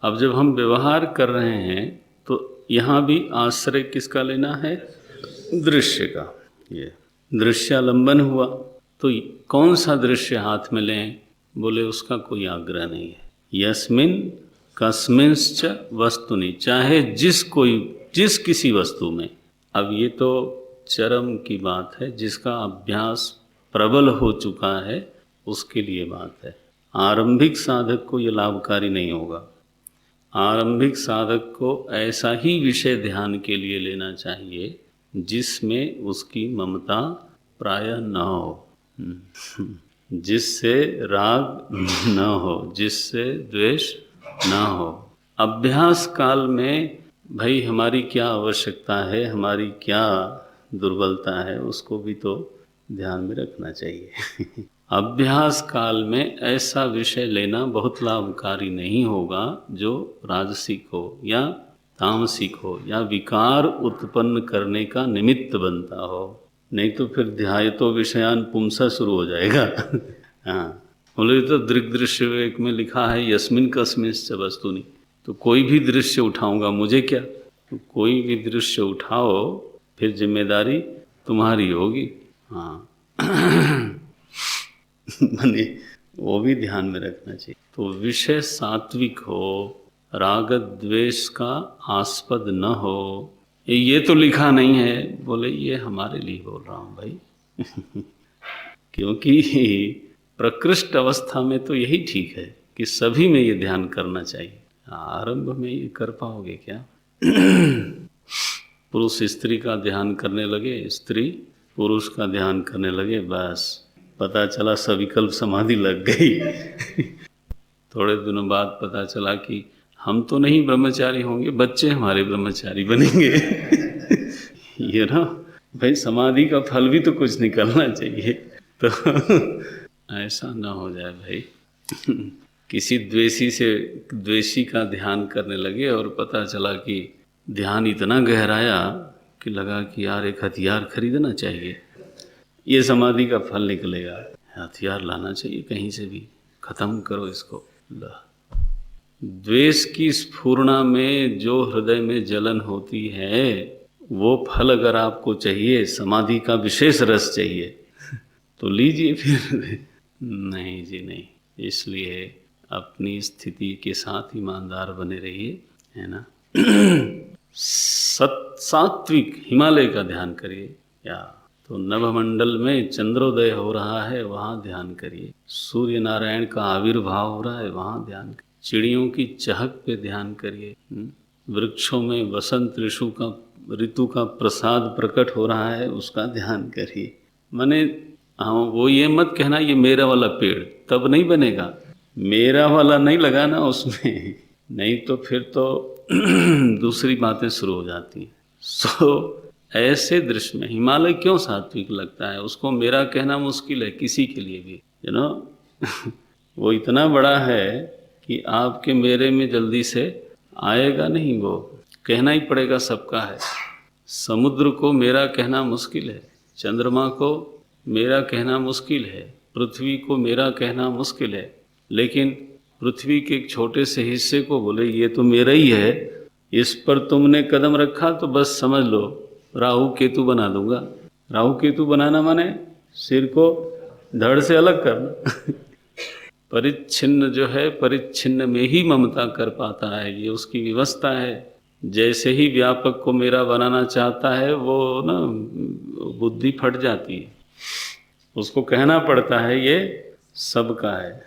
Speaker 1: अब जब हम व्यवहार कर रहे हैं तो यहाँ भी आश्रय किसका लेना है? दृश्य का। ये दृश्यालंबन हुआ तो कौन सा दृश्य हाथ में लें? बोले उसका कोई आग्रह नहीं है। यस्मिन कस्मिंश्च वस्तुनि, चाहे जिस किसी वस्तु में। अब ये तो चरम की बात है, जिसका अभ्यास प्रबल हो चुका है उसके लिए बात है। आरंभिक साधक को ये लाभकारी नहीं होगा। आरंभिक साधक को ऐसा ही विषय ध्यान के लिए लेना चाहिए जिसमें उसकी ममता प्रायः न हो, जिससे राग न हो, जिससे द्वेष न हो। अभ्यास काल में भाई हमारी क्या आवश्यकता है, हमारी क्या दुर्बलता है, उसको भी तो ध्यान में रखना चाहिए। अभ्यास काल में ऐसा विषय लेना बहुत लाभकारी नहीं होगा जो राजसिक हो या तामसिक हो या विकार उत्पन्न करने का निमित्त बनता हो। नहीं तो फिर ध्यायतो विषयान पुंसा शुरू हो जाएगा। हाँ, बोले तो दृग्दृश्य विवेक में लिखा है यस्मिन कस्मिंश्च वस्तुनि। तो कोई भी दृश्य उठाऊंगा, मुझे क्या? तो कोई भी दृश्य उठाओ, फिर जिम्मेदारी तुम्हारी होगी। हाँ। माने वो भी ध्यान में रखना चाहिए। तो विषय सात्विक हो, राग द्वेष का आस्पद न हो। ये तो लिखा नहीं है। बोले ये हमारे लिए बोल रहा हूँ भाई। क्योंकि प्रकृष्ट अवस्था में तो यही ठीक है कि सभी में ये ध्यान करना चाहिए। आरंभ में ये कर पाओगे क्या? पुरुष स्त्री का ध्यान करने लगे, स्त्री पुरुष का ध्यान करने लगे, बस पता चला सविकल्प समाधि लग गई। थोड़े दिनों बाद पता चला कि हम तो नहीं ब्रह्मचारी होंगे, बच्चे हमारे ब्रह्मचारी बनेंगे। ये ना भाई, समाधि का फल भी तो कुछ निकलना चाहिए। तो ऐसा ना हो जाए भाई। किसी द्वेषी का ध्यान करने लगे और पता चला कि ध्यान इतना गहराया कि लगा कि यार एक हथियार खरीदना चाहिए, ये समाधि का फल निकलेगा। हथियार लाना चाहिए कहीं से भी, खत्म करो इसको। द्वेष की स्फूर्णा में जो हृदय में जलन होती है, वो फल अगर आपको चाहिए, समाधि का विशेष रस चाहिए, तो लीजिए फिर। नहीं जी नहीं। इसलिए अपनी स्थिति के साथ ईमानदार बने रहिए, है ना। सात्विक हिमालय का ध्यान करिए। या तो नभमंडल में चंद्रोदय हो रहा है, वहाँ ध्यान करिए। सूर्य नारायण का आविर्भाव हो रहा है, वहाँ ध्यान करिए। चिड़ियों की चहक पे ध्यान करिए। वृक्षों में वसंत ऋतु का ऋतु का प्रसाद प्रकट हो रहा है उसका ध्यान करिए। माने हाँ, वो ये मत कहना ये मेरा वाला पेड़, तब नहीं बनेगा। मेरा वाला नहीं लगाना उसमें, नहीं तो फिर तो दूसरी बातें शुरू हो जाती हैं। ऐसे दृश्य में हिमालय क्यों सात्विक लगता है, उसको मेरा कहना मुश्किल है किसी के लिए भी, यू नो। वो इतना बड़ा है कि आपके मेरे में जल्दी से आएगा नहीं, वो कहना ही पड़ेगा सबका है। समुद्र को मेरा कहना मुश्किल है, चंद्रमा को मेरा कहना मुश्किल है, पृथ्वी को मेरा कहना मुश्किल है, लेकिन पृथ्वी के एक छोटे से हिस्से को बोले ये तो मेरा ही है, इस पर तुमने कदम रखा तो बस समझ लो राहु केतु बना दूंगा। राहु केतु बनाना माने सिर को धड़ से अलग करना। परिच्छिन्न जो है, परिच्छिन्न में ही ममता कर पाता है, ये उसकी व्यवस्था है। जैसे ही व्यापक को मेरा बनाना चाहता है वो ना बुद्धि फट जाती है, उसको कहना पड़ता है ये सबका है।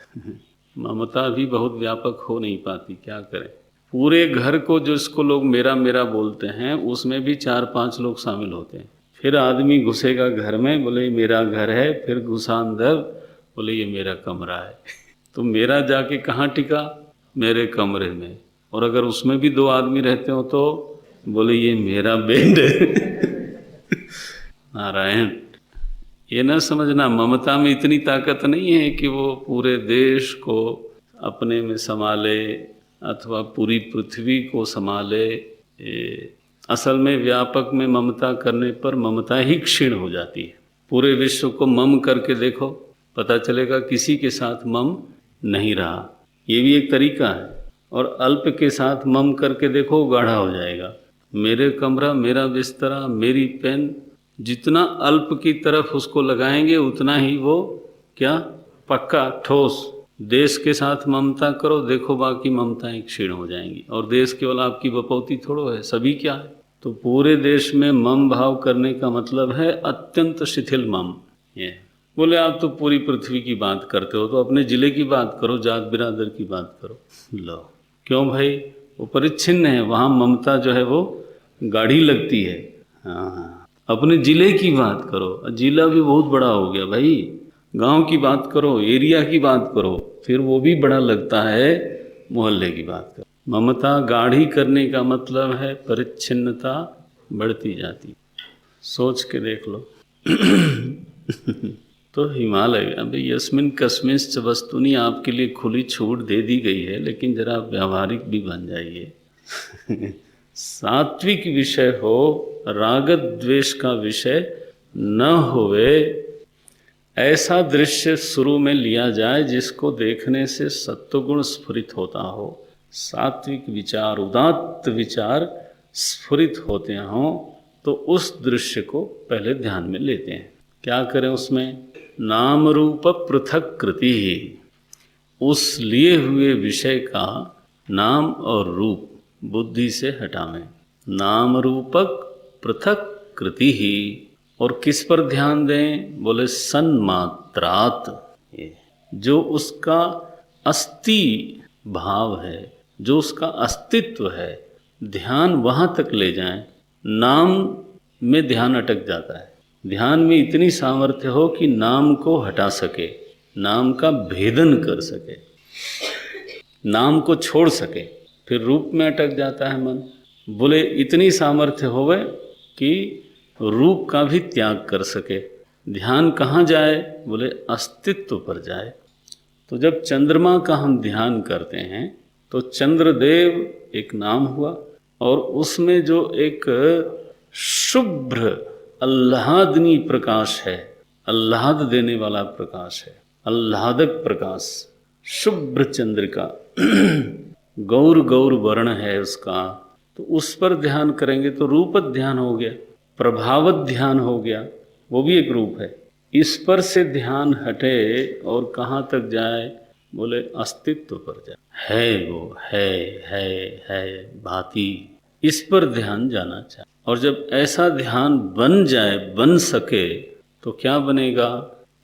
Speaker 1: ममता भी बहुत व्यापक हो नहीं पाती, क्या करें। पूरे घर को जो इसको लोग मेरा मेरा बोलते हैं उसमें भी 4-5 लोग शामिल होते हैं। फिर आदमी घुसेगा घर में, बोले मेरा घर है, फिर घुसा अंदर, बोले ये मेरा कमरा है। तो मेरा जाके कहाँ टिका, मेरे कमरे में। और अगर उसमें भी 2 आदमी रहते हो तो बोले ये मेरा बेड है। नारायण, ये ना समझना ममता में इतनी ताकत नहीं है कि वो पूरे देश को अपने में संभाले अथवा पूरी पृथ्वी को संभाले। असल में व्यापक में ममता करने पर ममता ही क्षीण हो जाती है। पूरे विश्व को मम करके देखो, पता चलेगा किसी के साथ मम नहीं रहा। ये भी एक तरीका है। और अल्प के साथ मम करके देखो, गाढ़ा हो जाएगा। मेरे कमरा, मेरा बिस्तरा, मेरी पेन, जितना अल्प की तरफ उसको लगाएंगे उतना ही वो क्या पक्का ठोस। देश के साथ ममता करो, देखो बाकी ममताएं क्षीण हो जाएंगी। और देश केवल आपकी बपौती थोड़ो है, सभी क्या है। तो पूरे देश में मम भाव करने का मतलब है अत्यंत शिथिल मम। ये बोले आप तो पूरी पृथ्वी की बात करते हो, तो अपने जिले की बात करो, जात बिरादर की बात करो। लो, क्यों भाई, वो परिच्छिन्न है, वहाँ ममता जो है वो गाढ़ी लगती है। हाँ, अपने जिले की बात करो, जिला भी बहुत बड़ा हो गया भाई। गांव की बात करो, एरिया की बात करो, फिर वो भी बड़ा लगता है। मोहल्ले की बात करो। ममता गाढ़ी करने का मतलब है परिच्छिन्नता बढ़ती जाती। सोच के देख लो। तो हिमालय, अब यस्मिन कस्मिंश्च वस्तुनि आपके लिए खुली छूट दे दी गई है, लेकिन जरा व्यावहारिक भी बन जाइए। सात्विक विषय हो, राग द्वेष का विषय न होवे, ऐसा दृश्य शुरू में लिया जाए जिसको देखने से सत्वगुण स्फुरित होता हो, सात्विक विचार, उदात्त विचार स्फुरित होते हों, तो उस दृश्य को पहले ध्यान में लेते हैं। क्या करें उसमें, नाम रूप पृथक कृति ही, उस लिए हुए विषय का नाम और रूप बुद्धि से हटावें। नाम रूपक पृथक कृति ही, और किस पर ध्यान दें, बोले सन्मात्रात, जो उसका अस्ति भाव है, जो उसका अस्तित्व है, ध्यान वहाँ तक ले जाएं। नाम में ध्यान अटक जाता है। ध्यान में इतनी सामर्थ्य हो कि नाम को हटा सके, नाम का भेदन कर सके, नाम को छोड़ सके। फिर रूप में अटक जाता है मन। बोले इतनी सामर्थ्य होवे कि रूप का भी त्याग कर सके। ध्यान कहाँ जाए, बोले अस्तित्व पर जाए। तो जब चंद्रमा का हम ध्यान करते हैं तो चंद्रदेव एक नाम हुआ, और उसमें जो एक शुभ्र आह्लादनी प्रकाश है, आह्लाद देने वाला प्रकाश है, आह्लादक प्रकाश, शुभ्र चंद्रिका, गौर गौर वर्ण है उसका, तो उस पर ध्यान करेंगे तो रूपत ध्यान हो गया, प्रभावत ध्यान हो गया, वो भी एक रूप है। इस पर से ध्यान हटे और कहाँ तक जाए, बोले अस्तित्व पर जाए। है वो, है भांति, इस पर ध्यान जाना चाहिए। और जब ऐसा ध्यान बन जाए, बन सके, तो क्या बनेगा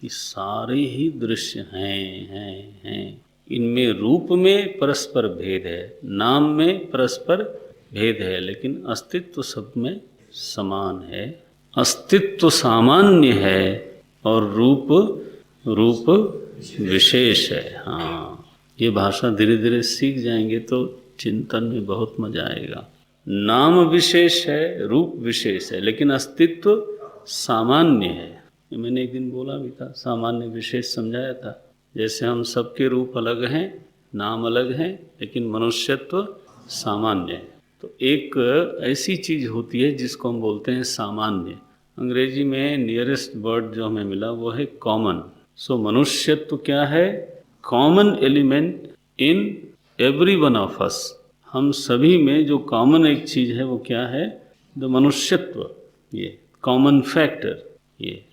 Speaker 1: कि सारे ही दृश्य हैं। इनमें रूप में परस्पर भेद है, नाम में परस्पर भेद है, लेकिन अस्तित्व सब में समान है, अस्तित्व सामान्य है और रूप विशेष है। हाँ, ये भाषा धीरे धीरे सीख जाएंगे तो चिंतन में बहुत मजा आएगा। नाम विशेष है, रूप विशेष है, लेकिन अस्तित्व सामान्य है। ये मैंने एक दिन बोला भी था, सामान्य विशेष समझाया था। जैसे हम सबके रूप अलग हैं, नाम अलग हैं, लेकिन मनुष्यत्व सामान्य है। तो एक ऐसी चीज़ होती है जिसको हम बोलते हैं सामान्य। अंग्रेजी में नियरेस्ट वर्ड जो हमें मिला वो है कॉमन। सो मनुष्यत्व क्या है? Common element in every one of us. हम सभी में जो कॉमन एक चीज़ है वो क्या है? द मनुष्यत्व, ये कॉमन फैक्टर ये।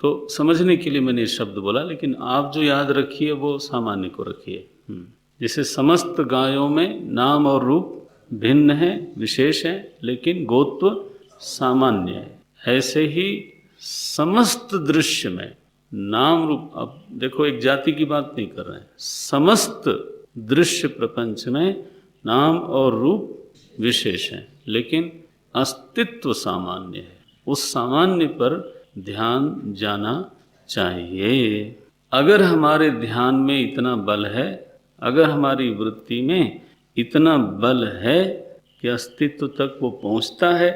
Speaker 1: तो समझने के लिए मैंने ये शब्द बोला, लेकिन आप जो याद रखिए वो सामान्य को रखिए। जैसे समस्त गायों में नाम और रूप भिन्न है, विशेष है, लेकिन गोत्व सामान्य है। ऐसे ही समस्त दृश्य में नाम रूप, अब देखो एक जाति की बात नहीं कर रहे हैं, समस्त दृश्य प्रपंच में नाम और रूप विशेष हैं, लेकिन अस्तित्व सामान्य है। उस सामान्य पर ध्यान जाना चाहिए। अगर हमारे ध्यान में इतना बल है, अगर हमारी वृत्ति में इतना बल है कि अस्तित्व तक वो पहुंचता है,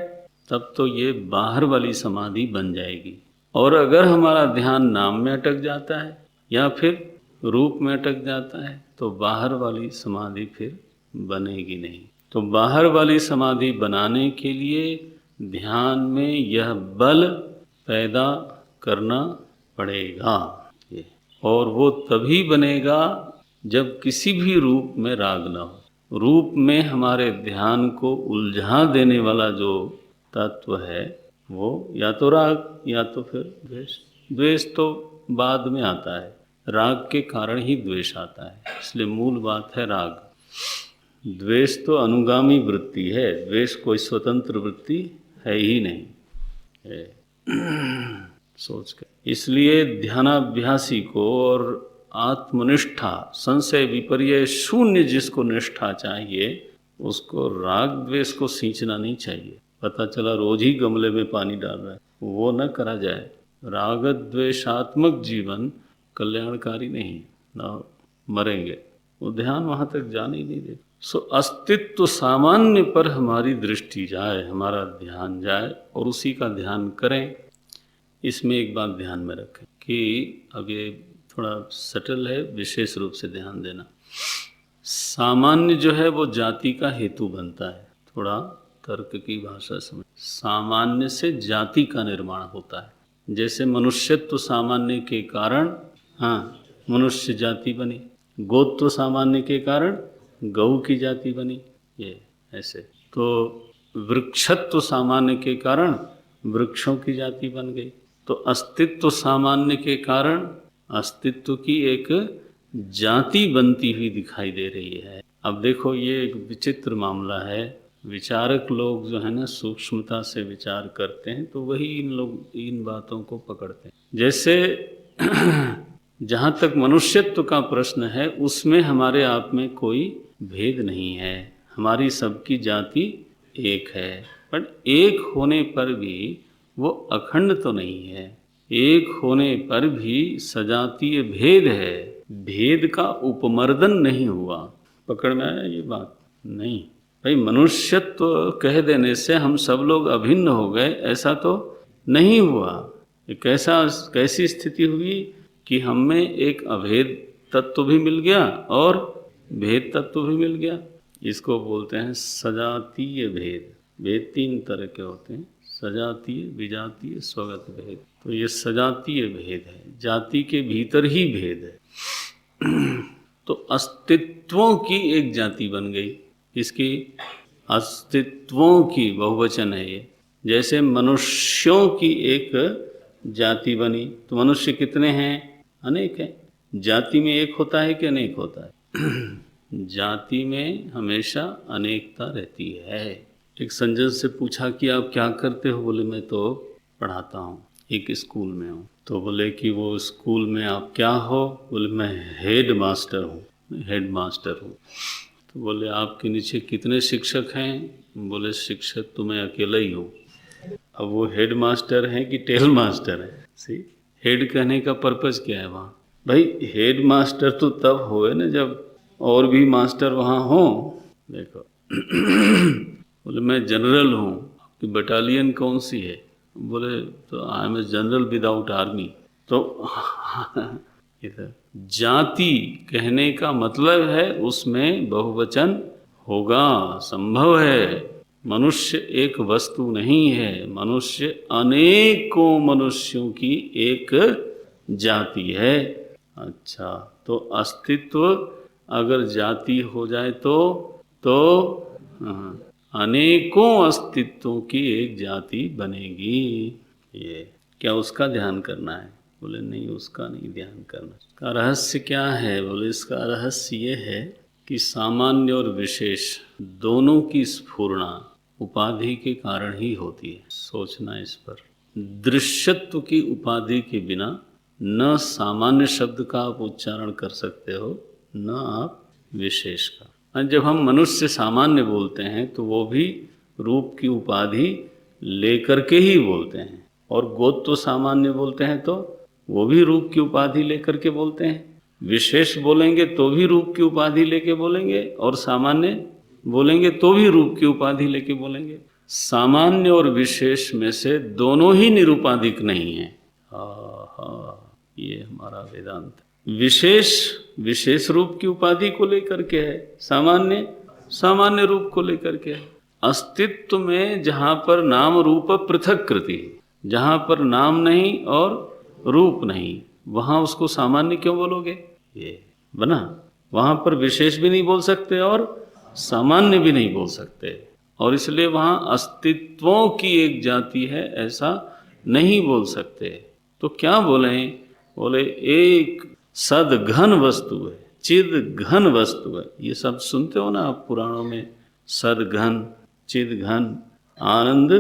Speaker 1: तब तो ये बाहर वाली समाधि बन जाएगी। और अगर हमारा ध्यान नाम में अटक जाता है या फिर रूप में अटक जाता है, तो बाहर वाली समाधि फिर बनेगी नहीं। तो बाहर वाली समाधि बनाने के लिए ध्यान में यह बल पैदा करना पड़ेगा। और वो तभी बनेगा जब किसी भी रूप में राग न हो। रूप में हमारे ध्यान को उलझा देने वाला जो तत्व है वो या तो राग या तो फिर द्वेष। द्वेष तो बाद में आता है, राग के कारण ही द्वेष आता है, इसलिए मूल बात है राग। द्वेष तो अनुगामी वृत्ति है, द्वेष कोई स्वतंत्र वृत्ति है ही नहीं है। सोच के इसलिए ध्यानाभ्यासी को और आत्मनिष्ठा, संशय विपर्य शून्य जिसको निष्ठा चाहिए, उसको राग द्वेष को सींचना नहीं चाहिए। पता चला रोज ही गमले में पानी डाल रहा है, वो न करा जाए। राग द्वेषात्मक जीवन कल्याणकारी नहीं, ना मरेंगे, वो ध्यान वहां तक जाने ही नहीं देता। सो अस्तित्व सामान्य पर हमारी दृष्टि जाए, हमारा ध्यान जाए और उसी का ध्यान करें। इसमें एक बात ध्यान में रखें कि अब ये थोड़ा सटल है, विशेष रूप से ध्यान देना। सामान्य जो है वो जाति का हेतु बनता है। थोड़ा तर्क की भाषा समझ। सामान्य से जाति का निर्माण होता है। जैसे मनुष्यत्व सामान्य के कारण मनुष्य जाति बनी, गोत्व सामान्य के कारण गौ की जाति बनी, ये ऐसे। तो वृक्षत्व सामान्य के कारण वृक्षों की जाति बन गई। तो अस्तित्व सामान्य के कारण अस्तित्व की एक जाति बनती हुई दिखाई दे रही है। अब देखो ये एक विचित्र मामला है। विचारक लोग जो है ना सूक्ष्मता से विचार करते हैं, तो वही इन बातों को पकड़ते हैं। जैसे जहाँ तक मनुष्यत्व का प्रश्न है, उसमें हमारे आप में कोई भेद नहीं है, हमारी सबकी जाति एक है। पर एक होने पर भी वो अखंड तो नहीं है, एक होने पर भी सजातीय भेद है, भेद का उपमर्दन नहीं हुआ। पकड़ में आया ये बात? नहीं भाई, मनुष्यत्व कह देने से हम सब लोग अभिन्न हो गए, ऐसा तो नहीं हुआ। एक कैसी स्थिति हुई कि हम में एक अभेद तत्व भी मिल गया और भेद तत्व भी मिल गया। इसको बोलते हैं सजातीय भेद। भेद तीन तरह के होते हैं, सजातीय, विजातीय, स्वगत भेद। तो ये सजातीय भेद है, जाति के भीतर ही भेद है। तो अस्तित्वों की एक जाति बन गई। इसकी अस्तित्वों की बहुवचन है ये। जैसे मनुष्यों की एक जाति बनी, तो मनुष्य कितने हैं? अनेक हैं। जाति में एक होता है कि अनेक होता है? जाति में हमेशा अनेकता रहती है। एक संजय से पूछा कि आप क्या करते हो? बोले मैं तो पढ़ाता हूँ, एक स्कूल में हूँ। तो बोले कि वो स्कूल में आप क्या हो? बोले मैं हेड मास्टर हूँ। हेड मास्टर हूँ। तो बोले आपके नीचे कितने शिक्षक हैं? बोले शिक्षक तो मैं अकेला ही हूँ। अब वो हेड मास्टर हैं कि टेल मास्टर हैं? सी हेड कहने का पर्पज़ क्या है वहाँ? भाई हेड मास्टर तो तब होए ना जब और भी मास्टर वहाँ हों। देखो बोले मैं जनरल हूँ। आपकी बटालियन कौन सी है? बोले तो I am a general without army. तो इधर जाति कहने का मतलब है उसमें बहुवचन होगा, संभव है। मनुष्य एक वस्तु नहीं है, मनुष्य अनेकों मनुष्यों की एक जाति है। अच्छा, तो अस्तित्व अगर जाति हो जाए तो अनेकों अस्तित्वों की एक जाति बनेगी। ये क्या उसका ध्यान करना है? बोले नहीं, उसका नहीं ध्यान करना। इसका रहस्य क्या है? बोले इसका रहस्य ये है कि सामान्य और विशेष दोनों की स्फुरना उपाधि के कारण ही होती है। सोचना इस पर। दृश्यत्व की उपाधि के बिना न सामान्य शब्द का आप उच्चारण कर सकते हो, न आप विशेष का। और जब हम मनुष्य सामान्य बोलते हैं तो वो भी रूप की उपाधि लेकर के ही बोलते हैं, और गोत्र सामान्य बोलते हैं तो वो भी रूप की उपाधि लेकर के बोलते हैं। विशेष बोलेंगे तो भी रूप की उपाधि लेके बोलेंगे, और सामान्य बोलेंगे तो भी रूप की उपाधि लेके बोलेंगे। सामान्य और विशेष में से दोनों ही निरुपाधिक नहीं है। ये हमारा वेदांत। विशेष विशेष रूप की उपाधि को लेकर के है, सामान्य सामान्य रूप को लेकर के है। अस्तित्व में जहाँ पर नाम रूप पृथक कृति, जहाँ पर नाम नहीं और रूप नहीं, वहाँ उसको सामान्य क्यों बोलोगे? ये बना। वहाँ पर विशेष भी नहीं बोल सकते और सामान्य भी नहीं बोल सकते, और इसलिए वहाँ अस्तित्वों की एक जाति है ऐसा नहीं बोल सकते। तो क्या बोलें? बोले एक सद घन वस्तु है, चिद घन वस्तु है। ये सब सुनते हो ना आप पुराणों में, सद घन, चिद घन, आनंद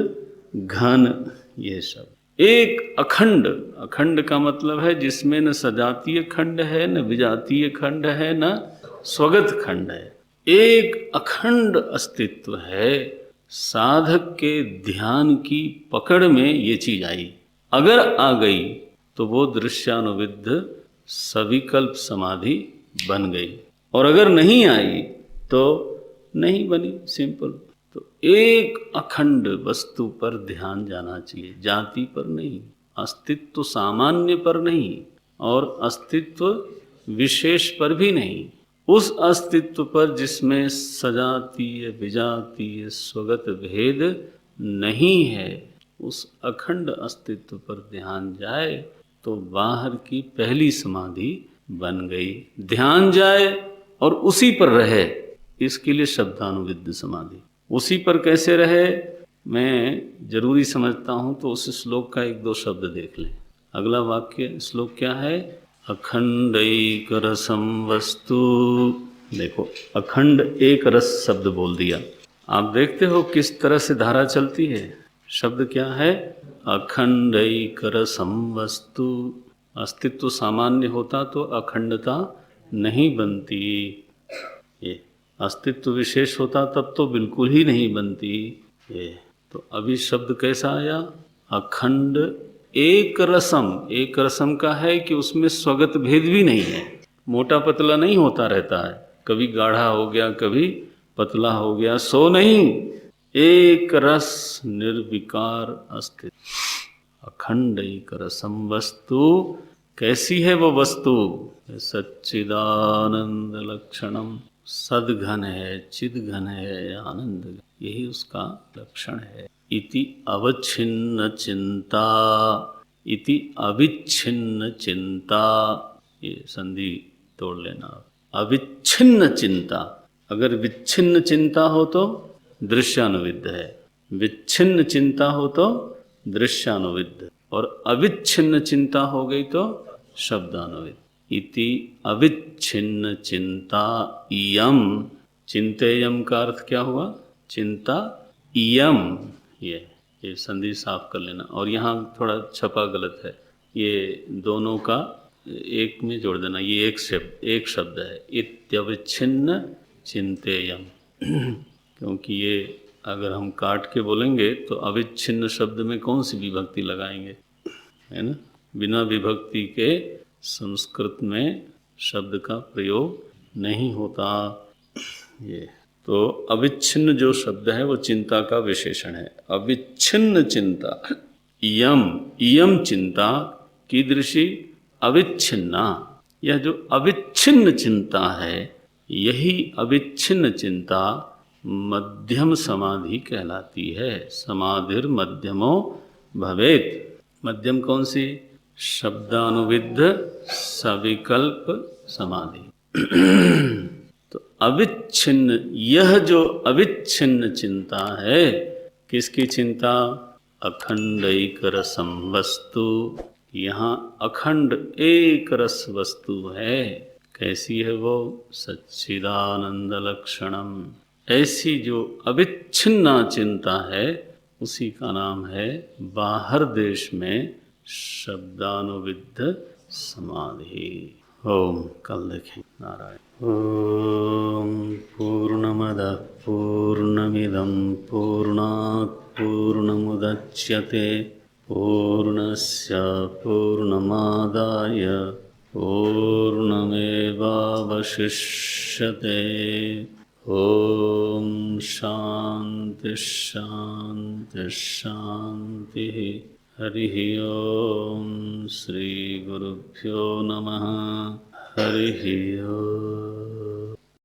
Speaker 1: घन, ये सब एक अखंड। अखंड का मतलब है जिसमें न सजातीय खंड है, न विजातीय खंड है, न स्वगत खंड है। एक अखंड अस्तित्व है। साधक के ध्यान की पकड़ में ये चीज आई, अगर आ गई तो वो दृश्यानुविद्ध सविकल्प समाधि बन गई, और अगर नहीं आई तो नहीं बनी। सिंपल। तो एक अखंड वस्तु पर ध्यान जाना चाहिए, जाति पर नहीं, अस्तित्व सामान्य पर नहीं, और अस्तित्व विशेष पर भी नहीं। उस अस्तित्व पर जिसमें सजातीय विजातीय स्वगत भेद नहीं है, उस अखंड अस्तित्व पर ध्यान जाए तो बाहर की पहली समाधि बन गई। ध्यान जाए और उसी पर रहे, इसके लिए शब्दानुविद्ध समाधि। उसी पर कैसे रहे मैं जरूरी समझता हूँ, तो उस श्लोक का एक दो शब्द देख लें। अगला वाक्य श्लोक क्या है? अखंड एक रसम वस्तु। देखो, अखंड एक रस शब्द बोल दिया। आप देखते हो किस तरह से धारा चलती है। शब्द क्या है? अखंड एक रसम वस्तु। अस्तित्व सामान्य होता तो अखंडता नहीं बनती। ये अस्तित्व विशेष होता तब तो बिल्कुल ही नहीं बनती। ये तो अभी शब्द कैसा आया? अखंड एक रसम। एक रसम का है कि उसमें स्वगत भेद भी नहीं है, मोटा पतला नहीं होता रहता है, कभी गाढ़ा हो गया कभी पतला हो गया, सो नहीं, एक रस निर्विकार अस्तित्व। अखंड एक रसम वस्तु। कैसी है वो वस्तु? सच्चिदानंद लक्षणम। सदघन है, चिदघन है, आनंद, यही उसका लक्षण है। इति अवच्छिन्न चिंता। इति अविच्छिन्न चिंता। ये संधि तोड़ लेना। अविच्छिन्न चिंता। अगर विच्छिन्न चिंता हो तो दृश्यानुविद्ध है, विच्छिन्न चिंता हो तो दृश्यानुविद्ध, और अविच्छिन्न चिंता हो गई तो शब्दानुविद्ध। इति अविच्छिन्न चिंता इयम। चिंतेयम का अर्थ क्या हुआ? चिंता इयम। ये संधि साफ कर लेना। और यहाँ थोड़ा छपा गलत है, ये दोनों का एक में जोड़ देना। ये एक शब्द है। इत्यविच्छिन्न चिंतेयम। क्योंकि ये अगर हम काट के बोलेंगे तो अविच्छिन्न शब्द में कौन सी विभक्ति लगाएंगे, है ना। बिना विभक्ति के संस्कृत में शब्द का प्रयोग नहीं होता। ये तो अविच्छिन्न जो शब्द है वो चिंता का विशेषण है। अविच्छिन्न चिंता, इयम इयम चिंता कीदृशी अविच्छिन्ना। यह जो अविच्छिन्न चिंता है, यही अविच्छिन्न चिंता मध्यम समाधि कहलाती है। समाधिर मध्यमो भवेत। मध्यम कौन सी? शब्दानुविद्ध सविकल्प समाधि। तो अविच्छिन्न, यह जो अविच्छिन्न चिंता है, किसकी चिंता? अखंड एक रसम वस्तु। यहाँ अखंड एक रस वस्तु है। कैसी है वो? सच्चिदानंद लक्षणम। ऐसी जो अविच्छिन्ना चिंता है, उसी का नाम है बाहर देश में शब्दानुविद्ध समाधि। ओम। कल देखें। नारायण। ओम पूर्णमदः पूर्णमिदं पूर्णात् पूर्णमुदच्यते पूर्णस्य पूर्णमादाय पूर्णमेवावशिष्यते। ओम शांति शांति शांति। हरिः ओम। श्री गुरुभ्यो नमः। हरिः ओम।